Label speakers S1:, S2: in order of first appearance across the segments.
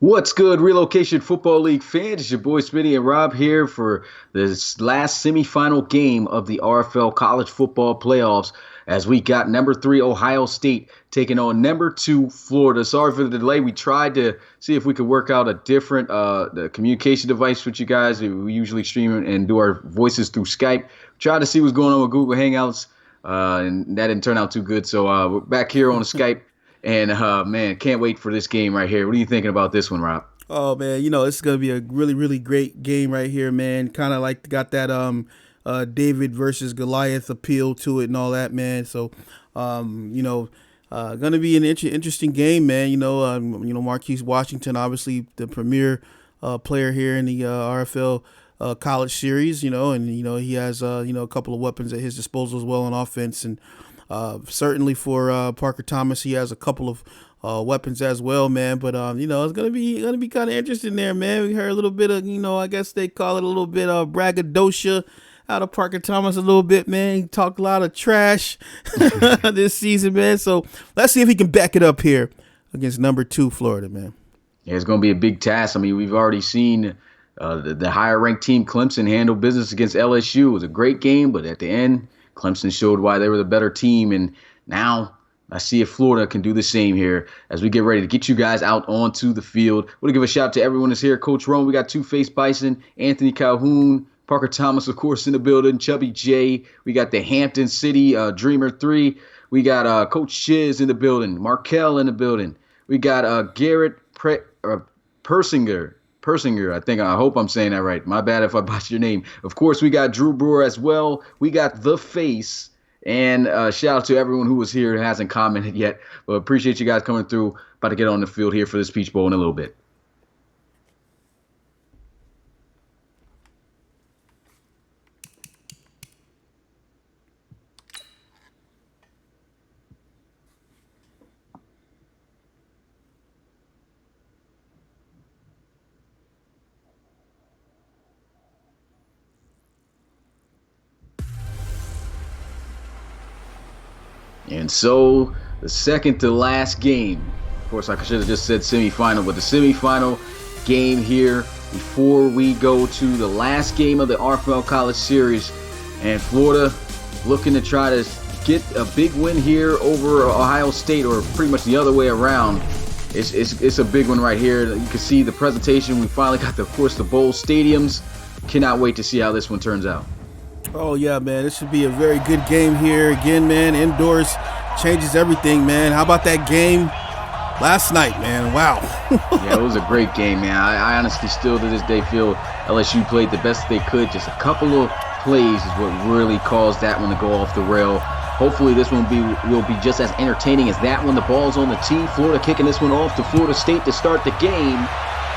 S1: What's good, Relocation Football League fans? It's your boy Smitty and Rob here for this last semifinal game of the RFL College Football Playoffs as we got number 3 Ohio State taking on number 2 Florida. Sorry for the delay. We tried to see if we could work out a different the communication device with you guys. We usually stream and do our voices through Skype. Tried to see what's going on with Google Hangouts, and that didn't turn out too good. So we're back here on Skype. And, man, can't wait for this game right here. What are you thinking about this one, Rob?
S2: Oh, man, this is going to be a really, really great game right here, man. Kind of like got that David versus Goliath appeal to it and all that, man. So, going to be an interesting game, man. Marquise Washington, obviously the premier player here in the RFL College Series, and, he has, a couple of weapons at his disposal as well on offense. And certainly for Parker Thomas, he has a couple of weapons as well, man. But it's gonna be kind of interesting there, man. We heard a little bit of, I guess they call it a little bit of braggadocio out of Parker Thomas a little bit, man. He talked a lot of trash this season, man. So let's see if he can back it up here against number 2 Florida, man.
S1: Yeah, it's going to be a big task. I mean, we've already seen the higher-ranked team, Clemson, handle business against LSU. It was a great game, but at the end, Clemson showed why they were the better team, and now I see if Florida can do the same here as we get ready to get you guys out onto the field. I want to give a shout out to everyone that's here. Coach Rome, we got Two-Face Bison, Anthony Calhoun, Parker Thomas, of course, in the building, Chubby J. We got the Hampton City Dreamer 3. We got Coach Shiz in the building, Markel in the building. We got Garrett Persinger, I hope I'm saying that right. My bad if I botched your name. Of course, we got Drew Brewer as well. We got The Face. And shout out to everyone who was here and hasn't commented yet. But appreciate you guys coming through. About to get on the field here for this Peach Bowl in a little bit. And so the second to last game, of course I should have just said semifinal, but the semifinal game here before we go to the last game of the RFL College Series. And Florida looking to try to get a big win here over Ohio State, or pretty much the other way around. It's a big one right here. You can see the presentation. We finally got, of course, the bowl stadiums. Cannot wait to see how this one turns out.
S2: Oh, yeah, man. This should be a very good game here. Again, man, indoors changes everything, man. How about that game last night, man? Wow.
S1: Yeah, it was a great game, man. I honestly still to this day feel LSU played the best they could. Just a couple of plays is what really caused that one to go off the rail. Hopefully this one will be just as entertaining as that one. The ball's on the tee. Florida kicking this one off to Florida State to start the game.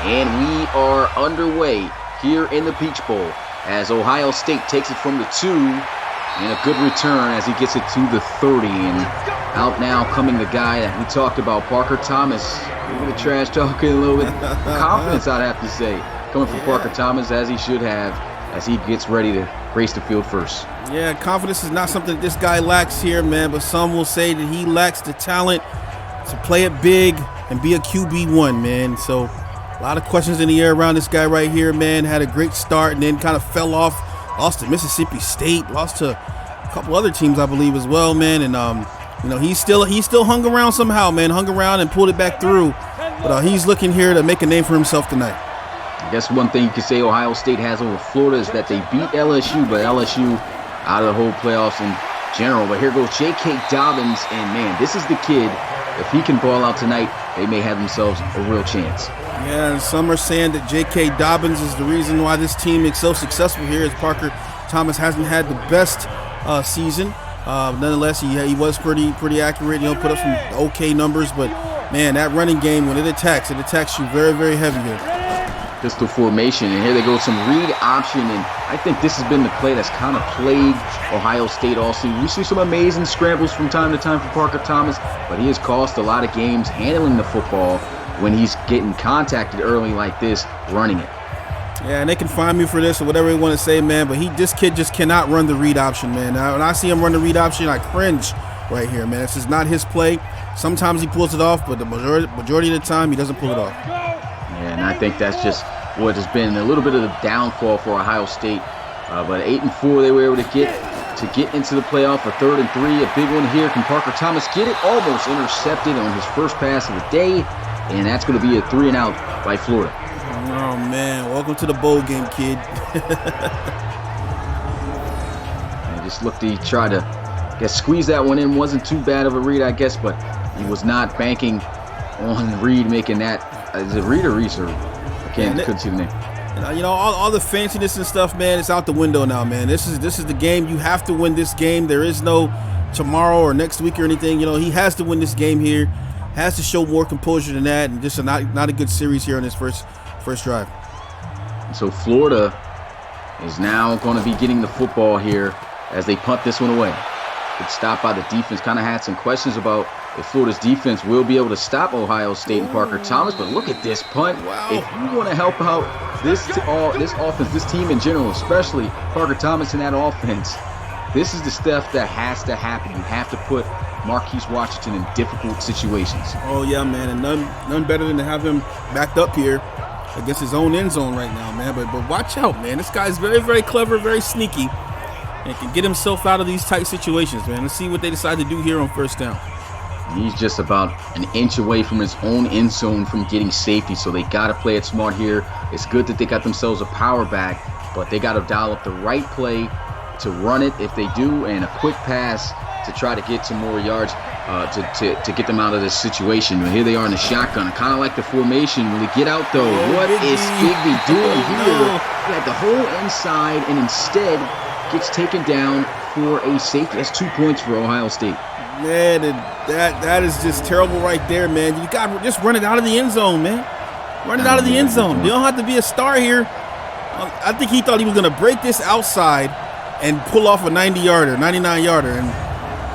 S1: And we are underway here in the Peach Bowl as Ohio State takes it from the 2, and a good return as he gets it to the 30. And out now coming the guy that we talked about, Parker Thomas. A little bit of trash talking, a little bit of confidence, I'd have to say, coming from Parker Thomas, as he should have, as he gets ready to race the field first.
S2: Yeah, confidence is not something this guy lacks here, man, but some will say that he lacks the talent to play it big and be a QB1, man. So a lot of questions in the air around this guy right here, man. Had a great start and then kind of fell off. Lost to Mississippi State. Lost to a couple other teams, I believe, as well, man. And he still hung around somehow, man. Hung around and pulled it back through. But he's looking here to make a name for himself tonight.
S1: I guess one thing you could say Ohio State has over Florida is that they beat LSU, but LSU out of the whole playoffs in general. But here goes J.K. Dobbins, and man, this is the kid. If he can ball out tonight, they may have themselves a real chance.
S2: Yeah, and some are saying that J.K. Dobbins is the reason why this team is so successful here, as Parker Thomas hasn't had the best season. Nonetheless, he was pretty accurate, put up some okay numbers. But, man, that running game, when it attacks you very, very heavy here.
S1: Pistol formation, and here they go, some read option, and I think this has been the play that's kind of plagued Ohio State all season. We see some amazing scrambles from time to time for Parker Thomas, but he has cost a lot of games handling the football when he's getting contacted early like this, running it.
S2: Yeah, and they can find me for this or whatever they want to say, man, but this kid just cannot run the read option, man. Now, when I see him run the read option, I cringe right here, man. This is not his play. Sometimes he pulls it off, but the majority of the time, he doesn't pull it off.
S1: And I think that's just what has been a little bit of the downfall for Ohio State. But 8-4, they were able to get into the playoff. A 3rd and 3, a big one here. Can Parker Thomas get it? Almost intercepted on his first pass of the day, and that's going to be a 3-and-out by Florida.
S2: Oh man, welcome to the bowl game, kid.
S1: And just looked, he tried to squeeze that one in. Wasn't too bad of a read, I guess, but he was not banking on Reed making that. Is it Reed or Reese? Couldn't see the name.
S2: All the fanciness and stuff, man, it's out the window now, man. This is the game. You have to win this game. There is no tomorrow or next week or anything. He has to win this game here. Has to show more composure than that, and just not a good series here on his first drive.
S1: So Florida is now going to be getting the football here as they punt this one away. Good stop by the defense. Kind of had some questions about if Florida's defense will be able to stop Ohio State and Parker Thomas, but look at this punt.
S2: Wow.
S1: If you want to help out this offense, this team in general, especially Parker Thomas in that offense, this is the stuff that has to happen. You have to put Marquise Washington in difficult situations.
S2: Oh yeah, man, and none better than to have him backed up here against his own end zone right now, man. But watch out, man. This guy's very, very clever, very sneaky, and can get himself out of these tight situations, man. Let's see what they decide to do here on first down.
S1: He's just about an inch away from his own end zone from getting safety, so they got to play it smart here. It's good that they got themselves a power back, but they got to dial up the right play to run it if they do, and a quick pass to try to get some more yards to get them out of this situation. But here they are in the shotgun, kind of like the formation. When they get out, though, what is Higby doing here? He had the whole inside, and instead gets taken down for a safety. That's 2 points for Ohio State.
S2: Man, that is just terrible right there, man. You got to just run it out of the end zone, man. Run it out of the end zone. You don't have to be a star here. I think he thought he was going to break this outside and pull off a 90-yarder, 99-yarder. And,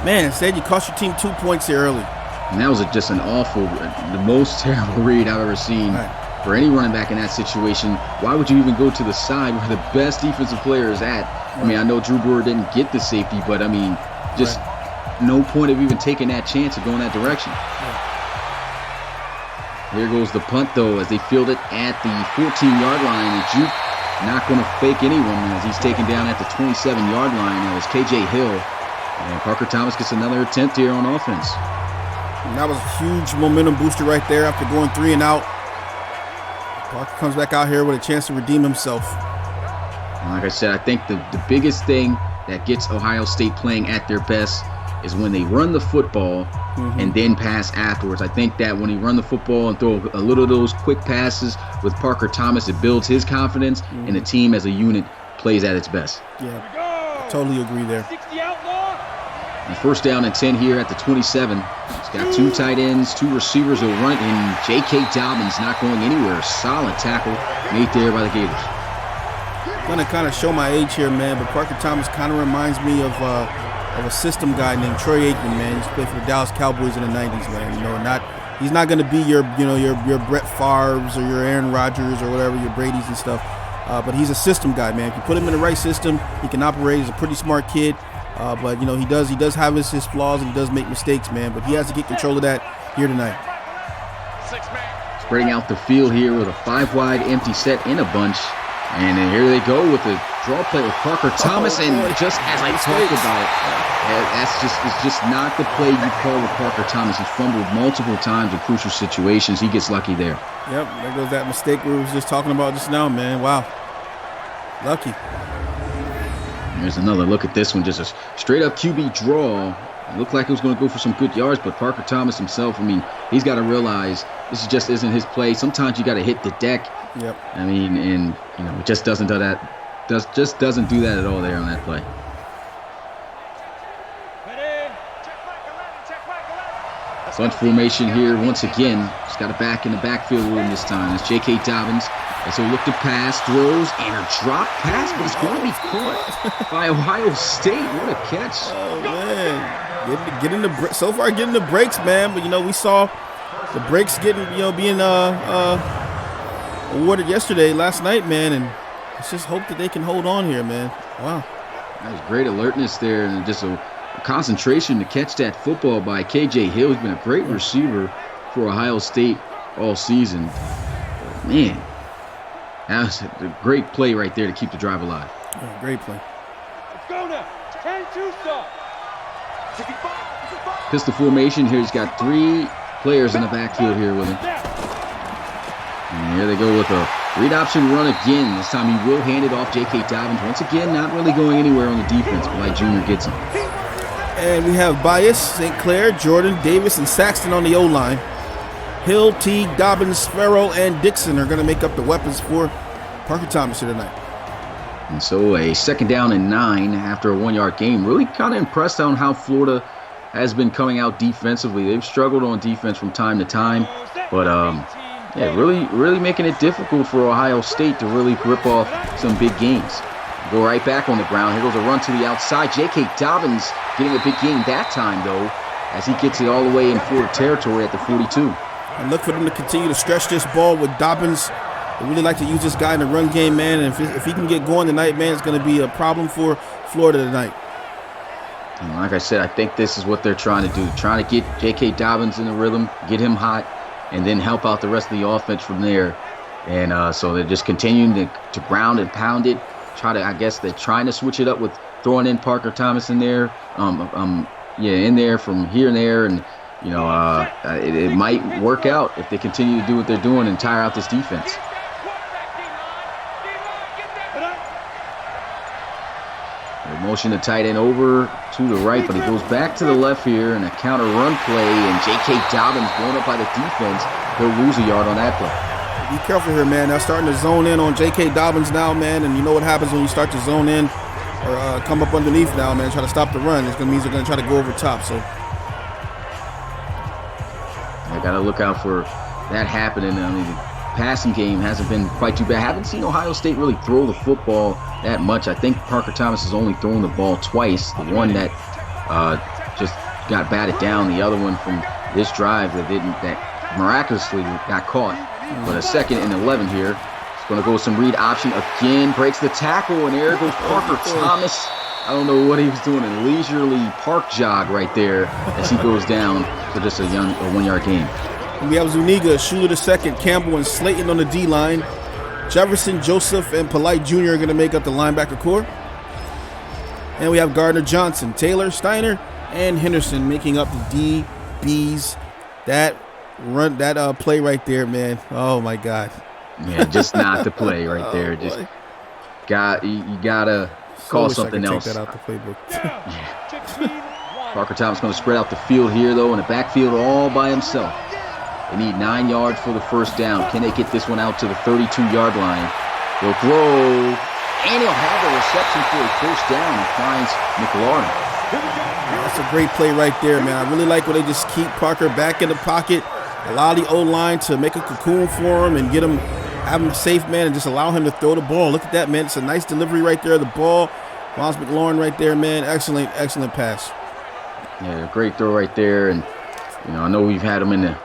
S2: man, instead you cost your team 2 points here early.
S1: And that was just an awful, the most terrible read I've ever seen for any running back in that situation. Why would you even go to the side where the best defensive player is at? I mean, I know Drew Brewer didn't get the safety, but, I mean, just no point of even taking that chance of going that direction. Here goes the punt, though, as they field it at the 14-yard line. And Juke not going to fake anyone as he's taken down at the 27-yard line. That was K.J. Hill. And Parker Thomas gets another attempt here on offense.
S2: And that was a huge momentum booster right there after going 3 and out. Parker comes back out here with a chance to redeem himself.
S1: And like I said, I think the biggest thing that gets Ohio State playing at their best is when they run the football and then pass afterwards. I think that when he run the football and throw a little of those quick passes with Parker Thomas, it builds his confidence, and the team as a unit plays at its best.
S2: Yeah, I totally agree there.
S1: And first down and 10 here at the 27. He's got 2 tight ends, 2 receivers. He'll run it, and J.K. Dobbins not going anywhere. Solid tackle made there by the Gators.
S2: I'm going to kind of show my age here, man, but Parker Thomas kind of reminds me of a system guy named Troy Aikman, man. He used to play for the Dallas Cowboys in the 90s, man. He's not going to be your Brett Favre's or your Aaron Rodgers or whatever, your Brady's and stuff. But he's a system guy, man. If you put him in the right system, he can operate. He's a pretty smart kid. But he does have his flaws and he does make mistakes, man. But he has to get control of that here tonight.
S1: Spreading out the field here with a 5-wide empty set in a bunch. And then here they go with the draw play with Parker Thomas. And just as I talked about, it's just not the play you call with Parker Thomas. He fumbled multiple times in crucial situations. He gets lucky there.
S2: Yep, there goes that mistake we were just talking about just now, man. Wow. Lucky.
S1: There's another look at this one. Just a straight-up QB draw. It looked like it was going to go for some good yards, but Parker Thomas himself, I mean, he's got to realize this just isn't his play. Sometimes you got to hit the deck.
S2: Yep.
S1: I mean, and it just doesn't do that. Just doesn't do that at all there on that play. Bunch formation here once again. Just got a back in the backfield room this time. It's J.K. Dobbins. And so look to pass, throws, and a drop pass, but it's going to be caught by Ohio State. What a catch.
S2: Oh, man. Getting the breaks, man. But, we saw the breaks being awarded last night, man. And let's just hope that they can hold on here, man. Wow.
S1: That was great alertness there and just a concentration to catch that football by K.J. Hill. He's been a great receiver for Ohio State all season. Man, that was a great play right there to keep the drive alive.
S2: Yeah, great play.
S3: Let's go now. 10-2 stop.
S1: Pistol formation here. He's got 3 players in the backfield here with him. And here they go with a read option run again. This time he will hand it off. J.K. Dobbins once again not really going anywhere on the defense. Blight Jr. gets him.
S2: And we have Bias, St. Clair, Jordan, Davis, and Saxton on the O-line. Hill, Teague, Dobbins, Farrell, and Dixon are going to make up the weapons for Parker Thomas here tonight.
S1: And so a 2nd down and 9 after a 1-yard gain. Really kind of impressed on how Florida has been coming out defensively. They've struggled on defense from time to time. But, yeah, really making it difficult for Ohio State to really rip off some big gains. Go right back on the ground. Here goes a run to the outside. J.K. Dobbins getting a big gain that time, though, as he gets it all the way in Florida territory at the 42.
S2: And look for them to continue to stretch this ball with Dobbins. They really like to use this guy in the run game, man. And if he can get going tonight, man, it's going to be a problem for Florida tonight.
S1: And like I said, I think this is what they're trying to do. Trying to get J.K. Dobbins in the rhythm, get him hot, and then help out the rest of the offense from there. And so they're just continuing to ground and pound it. I guess they're trying to switch it up with throwing in Parker Thomas in there. In there from here and there. And, it might work out if they continue to do what they're doing and tire out this defense. Motion the tight end over to the right, but he goes back to the left here and a counter run play, and J.K. Dobbins blown up by the defense. He'll lose a yard on that play.
S2: Be careful here, man. They're starting to zone in on J.K. Dobbins now, man, and you know what happens when you start to zone in or come up underneath now, man, try to stop the run. It's going to mean they're going to try to go over top, so.
S1: I got to look out for that happening. I mean, the passing game hasn't been quite too bad. I haven't seen Ohio State really throw the football that much. I think Parker Thomas has only thrown the ball twice. The one that just got batted down. The other one from this drive that miraculously got caught. But a 2nd and 11 here. It's going to go some read option again. Breaks the tackle, and there goes Parker Thomas. I don't know what he was doing. A leisurely park jog right there as he goes down for just a 1-yard gain.
S2: We have Zuniga, Schuler II, Campbell, and Slayton on the D-line. Jefferson, Joseph, and Polite Jr. are going to make up the linebacker core. And we have Gardner Johnson, Taylor, Steiner, and Henderson making up the DBs. That play right there, man. Oh, my God.
S1: Yeah, just not the play right there. Just you gotta call something else.
S2: Take that out the playbook.
S1: Parker Thomas going to spread out the field here, though, in the backfield all by himself. They need 9 yards for the 1st down. Can they get this one out to the 32-yard line? He'll throw, and he'll have the reception for a 1st down. He finds McLaurin.
S2: That's a great play right there, man. I really like when they just keep Parker back in the pocket, allow the O-line to make a cocoon for him and have him safe, man, and just allow him to throw the ball. Look at that, man. It's a nice delivery right there. The ball, Miles McLaurin right there, man. Excellent pass.
S1: Yeah, great throw right there. And, I know we've had him in the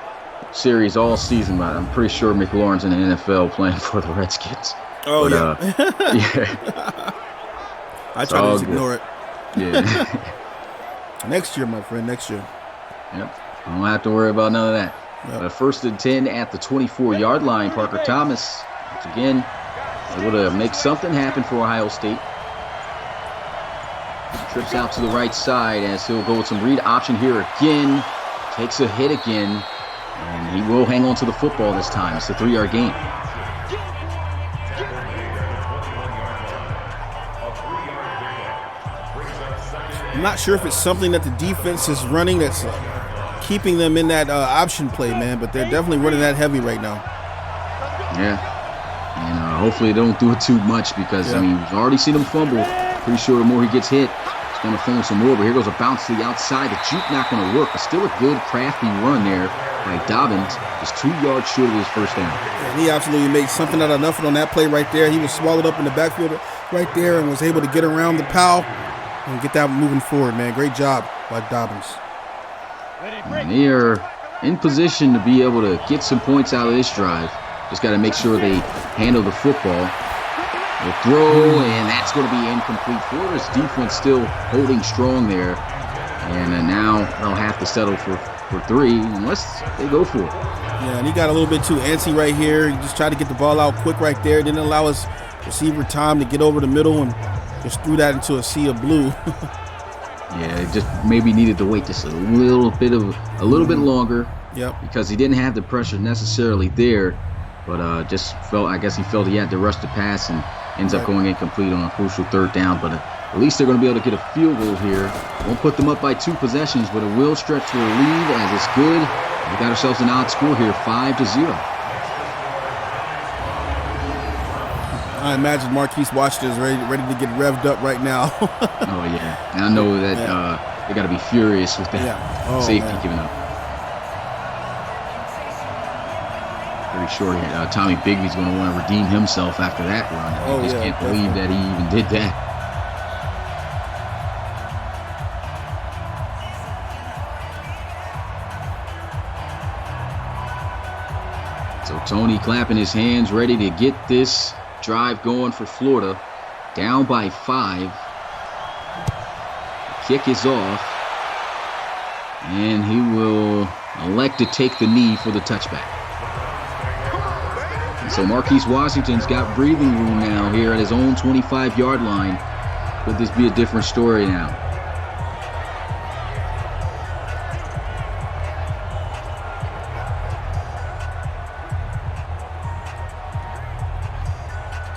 S1: series all season, but I'm pretty sure McLaurin's in the NFL playing for the Redskins.
S2: Oh,
S1: but,
S2: yeah. I try to just ignore it.
S1: Yeah.
S2: Next year, my friend, next year.
S1: Yep. I don't have to worry about none of that.
S2: Yep.
S1: 1st and 10 at the 24-yard line. Parker Thomas, once again, able to make something happen for Ohio State. Trips out to the right side as he'll go with some read option here again. Takes a hit again. And he will hang on to the football this time. It's a 3-yard gain.
S2: I'm not sure if it's something that the defense is running that's keeping them in that option play, man, but they're definitely running that heavy right now.
S1: Yeah. And hopefully they don't do it too much because, we've already seen him fumble. Pretty sure the more he gets hit, it's going to fumble some more. But here goes a bounce to the outside. The juke not going to work, but still a good, crafty run there by Dobbins. Just 2 yards short of his 1st down.
S2: And he absolutely made something out of nothing on that play right there. He was swallowed up in the backfield right there and was able to get around the pal and get that moving forward, man. Great job by Dobbins.
S1: And they are in position to be able to get some points out of this drive. Just got to make sure they handle the football. They'll throw, and that's going to be incomplete. Florida's defense still holding strong there. And now they'll have to settle for 3 unless they go for it.
S2: Yeah, and he got a little bit too antsy right here. He just tried to get the ball out quick right there. Didn't allow his receiver time to get over the middle and just threw that into a sea of blue.
S1: Yeah, it just maybe needed to wait just a little bit longer.
S2: Yep.
S1: Because he didn't have the pressure necessarily there, but just felt, I guess he felt he had to rush the pass and ends up going incomplete on a crucial third down. But at least they're going to be able to get a field goal here. Won't put them up by 2 possessions, but it will stretch to a lead as it's good. We got ourselves an odd score here, 5-0.
S2: I imagine Marquise Washington is ready to get revved up right now.
S1: Oh, yeah. And I know that they got to be furious with that safety giving up. Pretty sure Tommy Bigby's going to want to redeem himself after that run. I just can't believe that he even did that. So Tony clapping his hands, ready to get this drive going for Florida. Down by 5. Kick is off. And he will elect to take the knee for the touchback. So Marquise Washington's got breathing room now here at his own 25-yard line. Could this be a different story now?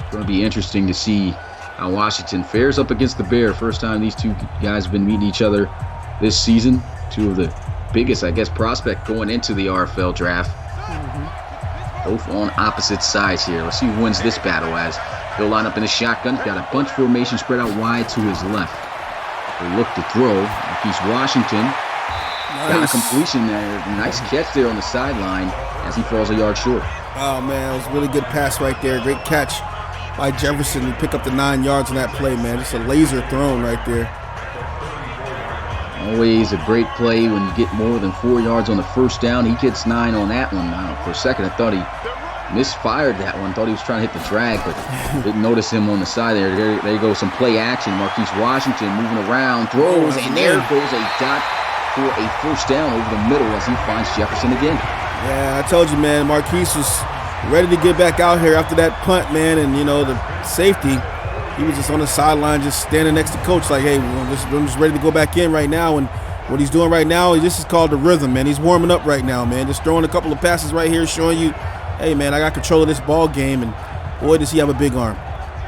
S1: It's going to be interesting to see how Washington fares up against the Bear. First time these two guys have been meeting each other this season. Two of the biggest, I guess, prospect going into the RFL draft. Both on opposite sides here. Let's see who wins this battle as he'll line up in the shotgun. Got a bunch formation spread out wide to his left. He'll look to throw. Marquise Washington got a completion there. Nice catch there on the sideline as he falls a yard short.
S2: Oh, man, it was a really good pass right there. Great catch by Jefferson. He picked up the 9 yards on that play, man. Just a laser thrown right there.
S1: Always a great play when you get more than 4 yards on the first down. He gets 9 on that one. For a second, I thought he misfired that one. Thought he was trying to hit the drag, but didn't notice him on the side there. There you go, some play action. Marquise Washington moving around, throws, and there goes a dot for a first down over the middle as he finds Jefferson again.
S2: Yeah, I told you, man. Marquise was ready to get back out here after that punt, man, and, the safety. He was just on the sideline, just standing next to coach like, hey, I'm just ready to go back in right now. And what he's doing right now, this is called the rhythm, man. He's warming up right now, man. Just throwing a couple of passes right here, showing you, hey, man, I got control of this ball game. And, boy, does he have a big arm.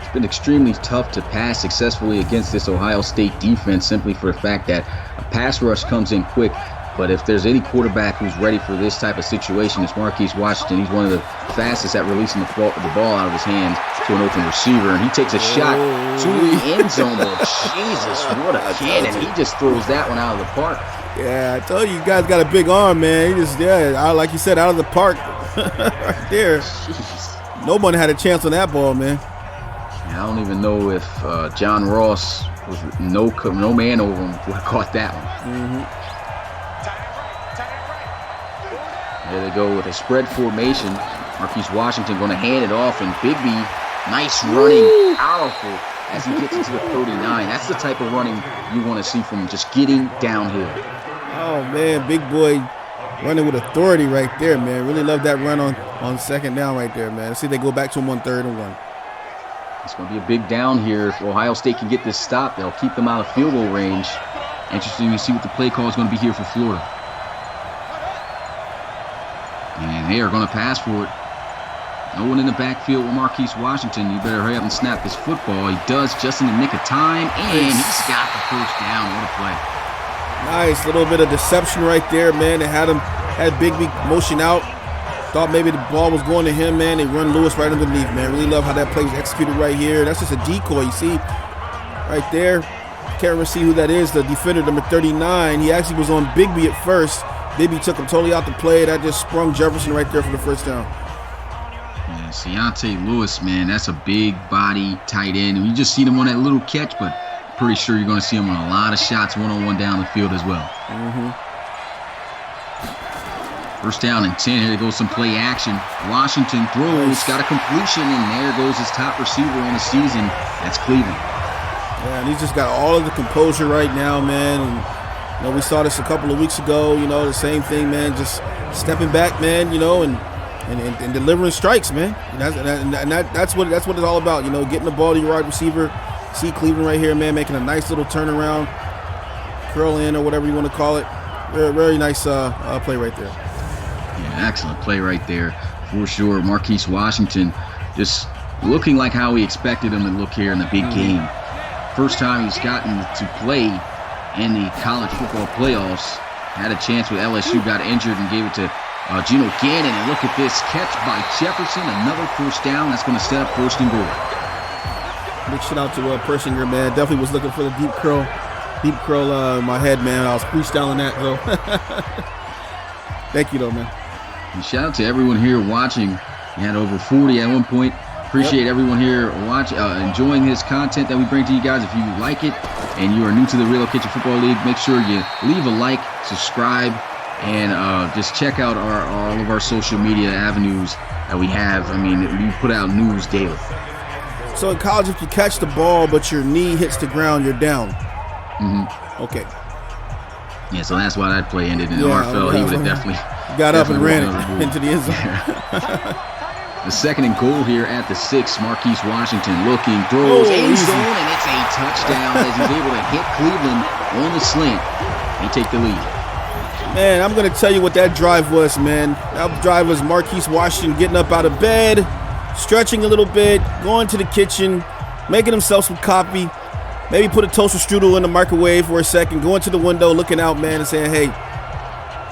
S1: It's been extremely tough to pass successfully against this Ohio State defense simply for the fact that a pass rush comes in quick. But if there's any quarterback who's ready for this type of situation, it's Marquise Washington. He's one of the fastest at releasing the ball out of his hands to an open receiver. And he takes a shot to the end zone. But Jesus, what a cannon. He just throws that one out of the park.
S2: Yeah, I told you guys got a big arm, man. He just, like you said, out of the park right there. Jeez. Nobody had a chance on that ball, man.
S1: Yeah, I don't even know if John Ross was no man over him would have caught that one.
S2: Mm-hmm.
S1: There they go with a spread formation. Marquise Washington going to hand it off, and Bigby, nice running, powerful as he gets into the 39. That's the type of running you want to see from him, just getting downhill.
S2: Oh, man, big boy running with authority right there, man. Really love that run on second down right there, man. Let's see if they go back to him on 3rd and 1.
S1: It's going to be a big down here. If Ohio State can get this stop, they'll keep them out of field goal range. Interesting to see what the play call is going to be here for Florida. And they are going to pass for it. No one in the backfield with Marquise Washington. You better hurry up and snap this football. He does just in the nick of time, and he's got the first down. What a play.
S2: Nice little bit of deception right there, man. They had Bigby motion out. Thought maybe the ball was going to him, man. They run Lewis right underneath, man. Really love how that play was executed right here. That's just a decoy, you see, right there. Can't really see who that is, the defender, number 39. He actually was on Bigby at first. Bigby took him totally out the play. That just sprung Jefferson right there for the first down.
S1: Yeah, Keontae Lewis, man, that's a big body tight end. And you just seen him on that little catch, but pretty sure you're going to see him on a lot of shots one-on-one down the field as well.
S2: Mm-hmm.
S1: First down and 10. Here goes some play action. Washington throws, got a completion, and there goes his top receiver on the season. That's Cleveland.
S2: Yeah, and he's just got all of the composure right now, man. And we saw this a couple of weeks ago. The same thing, man. Just stepping back, man. And delivering strikes, man. And that's what it's all about. Getting the ball to your wide receiver. See Cleveland right here, man, making a nice little turnaround, curl in or whatever you want to call it. Very, very nice play right there.
S1: Yeah, excellent play right there for sure. Marquise Washington just looking like how we expected him to look here in the big game. First time he's gotten to play in the college football playoffs. Had a chance with LSU, got injured and gave it to Geno Gannon. And look at this catch by Jefferson. Another first down. That's going to set up 1st and goal.
S2: Big shout out to Persinger, man. Definitely was looking for the deep curl in my head, man. I was freestyling that, though. Thank you, though, man.
S1: And shout out to everyone here watching. We had over 40 at one point. Appreciate everyone here enjoying this content that we bring to you guys. If you like it and you are new to the Relocation Football League, make sure you leave a like, subscribe, and just check out all of our social media avenues that we have. I mean, we put out news daily.
S2: So in college, if you catch the ball but your knee hits the ground, you're down.
S1: Mm-hmm.
S2: Okay.
S1: Yeah, so that's why that play ended. In RFL, he would have definitely
S2: got up and ran it into the end zone.
S1: The 2nd and goal here at the 6. Marquise Washington looking, throws, end zone, and it's a touchdown as he's able to hit Cleveland on the slant and take the lead.
S2: Man, I'm going to tell you what that drive was, man. That drive was Marquise Washington getting up out of bed, stretching a little bit, going to the kitchen, making himself some coffee, maybe put a toaster strudel in the microwave for a second, going to the window, looking out, man, and saying, hey,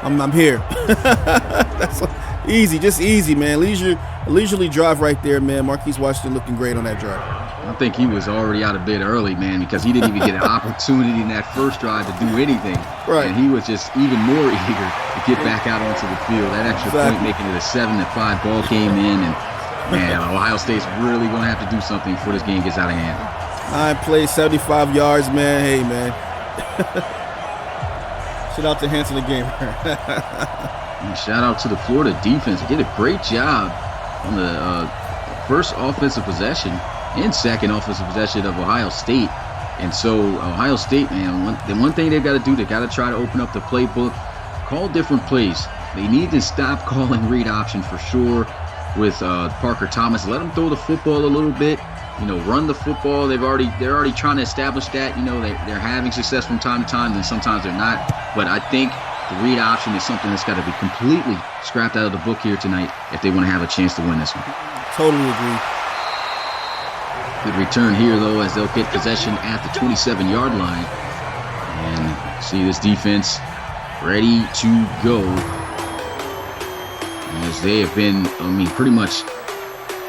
S2: I'm here. That's easy, just easy, man. Leisurely drive right there, man. Marquise Washington looking great on that drive.
S1: I think he was already out of bed early, man, because he didn't even get an opportunity in that first drive to do anything.
S2: Right.
S1: And he was just even more eager to get back out onto the field. That extra point making it a 7-5 ball game in, and man, Ohio State's really going to have to do something before this game gets out of hand.
S2: 9 plays, 75 yards, man. Hey, man. Shout out to Hanson the Gamer.
S1: And shout out to the Florida defense. They did a great job on the first offensive possession and second offensive possession of Ohio State. And so Ohio State, man, the one thing they've got to do, they got to try to open up the playbook, call different plays. They need to stop calling read option for sure with Parker Thomas. Let them throw the football a little bit. Run the football. They're already trying to establish that. They're having success from time to time, and sometimes they're not. But I think the read option is something that's got to be completely scrapped out of the book here tonight if they want to have a chance to win this one.
S2: Totally agree.
S1: Good return here, though, as they'll get possession at the 27-yard line. And see this defense ready to go. As they have been, pretty much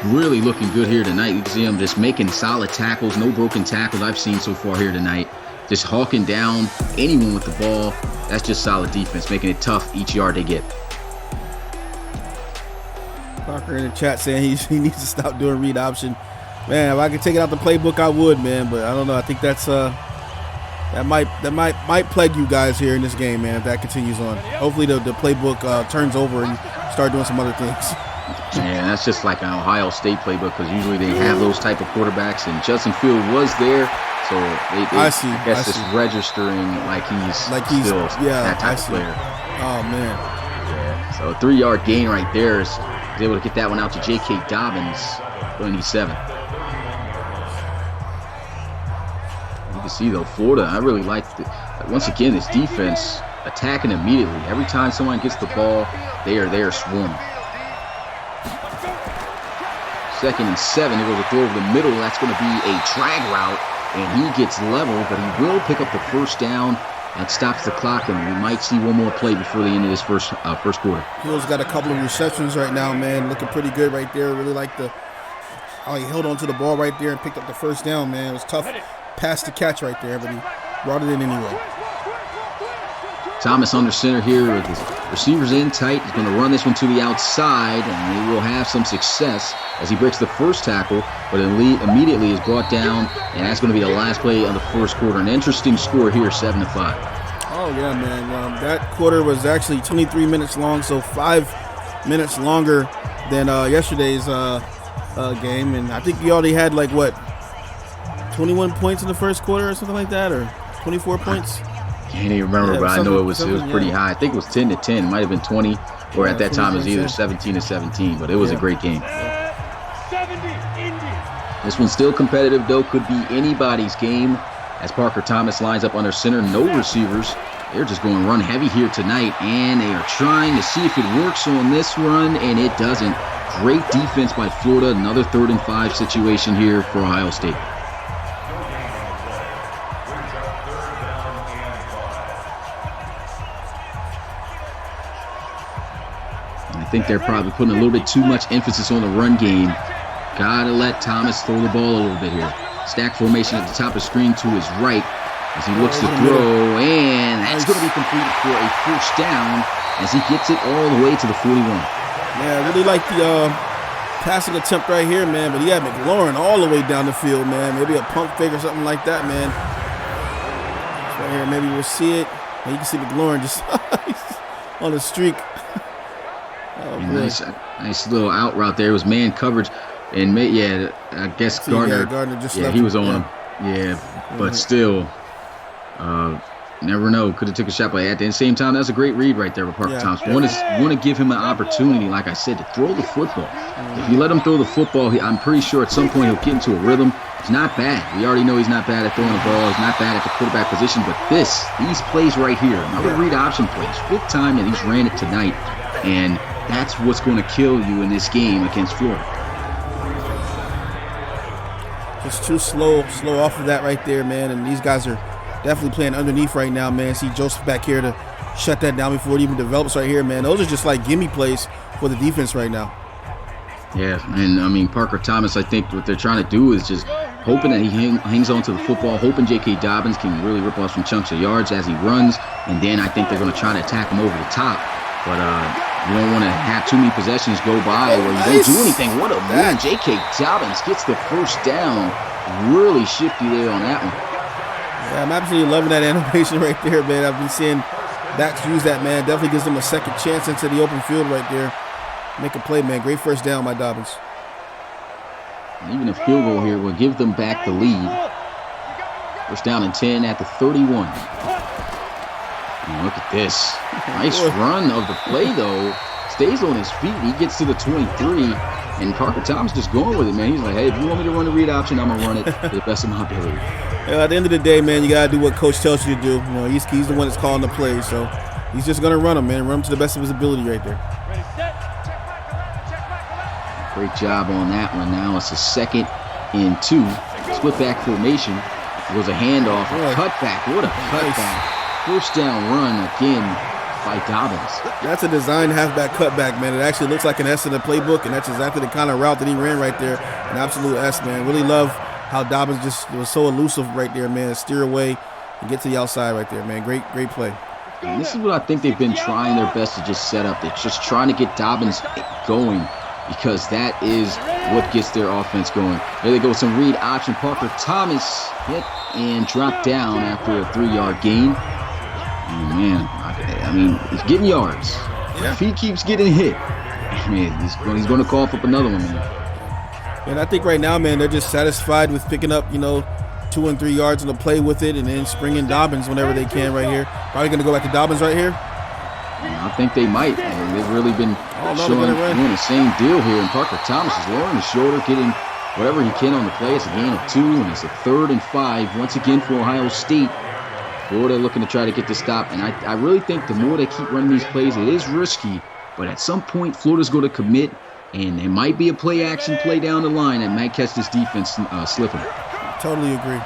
S1: really looking good here tonight. You can see them just making solid tackles, no broken tackles I've seen so far here tonight. Just hawking down anyone with the ball. That's just solid defense, making it tough each yard they get.
S2: Parker in the chat saying he needs to stop doing read option. Man, if I could take it out the playbook, I would, man. But I don't know. I think that might plague you guys here in this game, man. If that continues on, hopefully the playbook turns over and start doing some other things.
S1: Yeah, that's just like an Ohio State playbook because usually they have those type of quarterbacks, and Justin Field was there, so I guess it's registering like he's still that type of player.
S2: Oh man.
S1: Yeah. So a 3-yard gain right there is able to get that one out to J.K. Dobbins, 27. You can see though, Florida. I really like once again this defense attacking immediately. Every time someone gets the ball, they are there swarming. 2nd and 7. He goes to throw over the middle. That's going to be a drag route, and he gets level, but he will pick up the first down. That stops the clock, and we might see one more play before the end of this first quarter.
S2: Hill's got a couple of receptions right now, man. Looking pretty good right there. Really like how he held onto the ball right there and picked up the first down, man. It was tough pass to catch right there, but he brought it in anyway.
S1: Thomas under center here with his receivers in tight. He's going to run this one to the outside, and he will have some success as he breaks the first tackle, but immediately is brought down, and that's going to be the last play of the first quarter. An interesting score here, 7-5.
S2: Oh, yeah, man. That quarter was actually 23 minutes long, so 5 minutes longer than yesterday's game, and I think he already had, 21 points in the first quarter or something like that, or 24 points?
S1: Can't even remember,
S2: Yeah,
S1: but I know it was pretty
S2: yeah.
S1: high. I think it was 10-10. It might have been 20, or
S2: Yeah,
S1: at that time it was
S2: 20,
S1: either
S2: 10.
S1: 17-17. But it was a
S2: Yeah.
S1: great game.
S3: 70 Indians.
S1: This one's still competitive, though. Could be anybody's game. As Parker Thomas lines up under center, no receivers. They're just going run heavy here tonight, and they are trying to see if it works on this run, and it doesn't. Great defense by Florida. Another 3rd and 5 situation here for Ohio State. I think they're probably putting a little bit too much emphasis on the run game. Gotta let Thomas throw the ball a little bit here. Stack formation at the top of the screen to his right as he looks to throw, and that's going to be completed for a first down as he gets it all the way to the 41.
S2: Yeah, I really like the passing attempt right here, man, but he had McLaurin all the way down the field, man. Maybe a pump fake or something like that, man. Right here, maybe we'll see it. And you can see McLaurin just on the streak.
S1: Nice little out route there. It was man coverage, and I guess Gardner.
S2: Gardner just
S1: he was on him. Yeah, but still, never know. Could have took a shot, but at the same time, that's a great read right there with Parker Thomas. Want to give him an opportunity, like I said, to throw the football. If you let him throw the football, I'm pretty sure at some point he'll get into a rhythm. He's not bad. We already know he's not bad at throwing the ball. He's not bad at the quarterback position, but these plays right here, another read option plays, 5th time that he's ran it tonight, and that's what's going to kill you in this game against Florida.
S2: Just too slow off of that right there, man. And these guys are definitely playing underneath right now, man. See Joseph back here to shut that down before it even develops right here, man. Those are just like gimme plays for the defense right now.
S1: Yeah, and I mean, Parker Thomas, I think what they're trying to do is just hoping that he hangs on to the football, hoping J.K. Dobbins can really rip off some chunks of yards as he runs, and then I think they're going to try to attack him over the top. But you don't want to have too many possessions go by where you don't do anything. What a move. J.K. Dobbins gets the first down. Really shifty there on that one.
S2: Yeah, I'm absolutely loving that animation right there, man. I've been seeing backs use that, man. Definitely gives them a second chance into the open field right there. Make a play, man. Great first down by Dobbins.
S1: And even a field goal here will give them back the lead. First down and 10 at the 31. And look at this. Nice run of the play, though. Stays on his feet. He gets to the 23. And Parker Thomas just going with it, man. He's like, hey, if you want me to run the read option, I'm going to run it to the best of my ability.
S2: Yeah, at the end of the day, man, you got to do what coach tells you to do. You know, he's the one that's calling the play, so he's just going to run them, man. Run them to the best of his ability right there.
S1: Great job on that one. Now it's a 2nd and 2. Split back formation. It was a handoff, a cutback. What a cutback. First down run again by Dobbins.
S2: That's a designed halfback cutback, man. It actually looks like an S in the playbook, and that's exactly the kind of route that he ran right there. An absolute S, man. Really love how Dobbins just was so elusive right there, man. Steer away and get to the outside right there, man. Great play.
S1: And this is what I think they've been trying their best to just set up. They're just trying to get Dobbins going because that is what gets their offense going. There they go with some read option. Parker Thomas hit and dropped down after a 3-yard gain. Oh, man, I mean, he's getting yards. Yeah. If he keeps getting hit, I mean, he's going to cough up another one, man.
S2: And I think right now, man, they're just satisfied with picking up, 2 and 3 yards on the play with it and then springing Dobbins whenever they can right here. Probably going to go back to Dobbins right here.
S1: I think they might. I mean, they've really been doing the same deal here. And Parker Thomas is lowering his shoulder, getting whatever he can on the play. It's a gain of 2, and it's a 3rd and 5 once again for Ohio State. Florida looking to try to get the stop. And I really think the more they keep running these plays, it is risky. But at some point, Florida's going to commit, and there might be a play-action play down the line that might catch this defense slipping.
S2: Totally agree.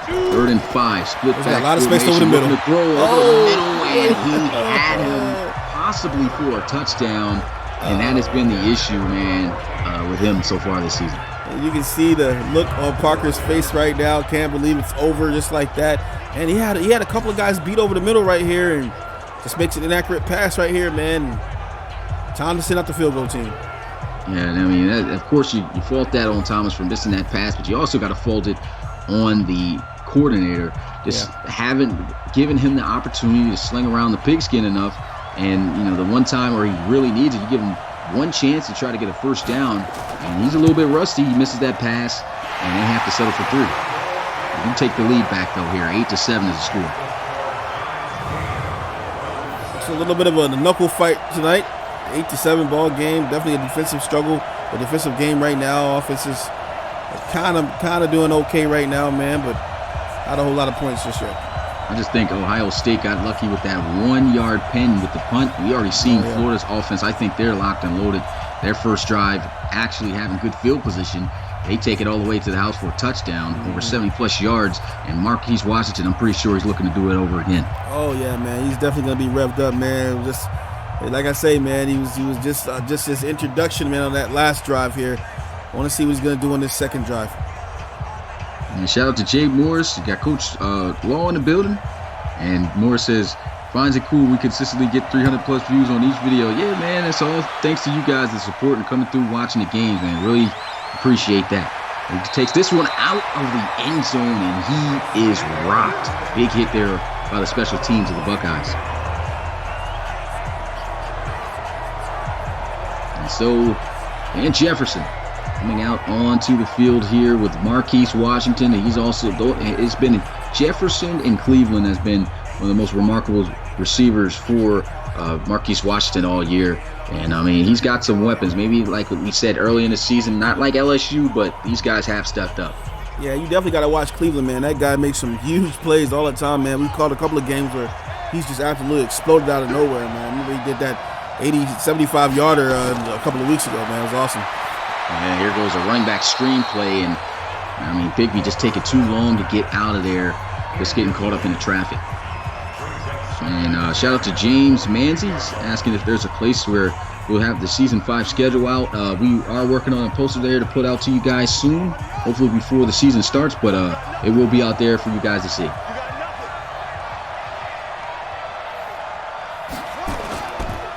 S1: 3rd and 5, split back.
S2: A lot of space over the middle.
S1: Throw over the middle, and he had him possibly for a touchdown. And that has been the issue, man, with him so far this season.
S2: You can see the look on Parker's face right now. Can't believe it's over just like that. And he had a couple of guys beat over the middle right here, and just makes an inaccurate pass right here, man. Time to send out the field goal team.
S1: Yeah, and I mean, of course, you fault that on Thomas for missing that pass, but you also got to fault it on the coordinator. Just haven't given him the opportunity to sling around the pigskin enough. And, the one time where he really needs it, you give him one chance to try to get a first down. And he's a little bit rusty. He misses that pass, and they have to settle for 3. You take the lead back though here. 8-7 is the score.
S2: It's a little bit of a knuckle fight tonight. 8-7 ball game. Definitely a defensive struggle. A defensive game right now. Offense is kind of doing okay right now, man, but not a whole lot of points just yet.
S1: I just think Ohio State got lucky with that 1-yard pen with the punt. We already seen Florida's offense. I think they're locked and loaded. Their first drive actually having good field position. They take it all the way to the house for a touchdown, over 70-plus yards. And Marquise Washington, I'm pretty sure he's looking to do it over again.
S2: Oh, yeah, man. He's definitely going to be revved up, man. Just like I say, man, he was just his introduction, man, on that last drive here. I want to see what he's going to do on this second drive.
S1: And shout out to Jay Morris. You got Coach Law in the building. And Morris says, finds it cool we consistently get 300-plus views on each video. Yeah, man, it's all thanks to you guys, the support and coming through, watching the games, man. Really appreciate that. He takes this one out of the end zone, and he is rocked. Big hit there by the special teams of the Buckeyes. And so, and Jefferson coming out onto the field here with Marquise Washington. And he's also, it's been Jefferson in Cleveland has been one of the most remarkable receivers for Marquise Washington all year. And, I mean, he's got some weapons. Maybe like what we said early in the season, not like LSU, but these guys have stepped up.
S2: Yeah, you definitely got to watch Cleveland, man. That guy makes some huge plays all the time, man. We've called a couple of games where he's just absolutely exploded out of nowhere, man. Remember he did that 75-yarder a couple of weeks ago, man. It was awesome.
S1: And here goes a running back screen play. And, I mean, Bigby just taking too long to get out of there, just getting caught up in the traffic. And shout out to James Manzies asking if there's a place where we'll have the Season 5 schedule out. We are working on a poster there to put out to you guys soon, hopefully before the season starts, but it will be out there for you guys to see.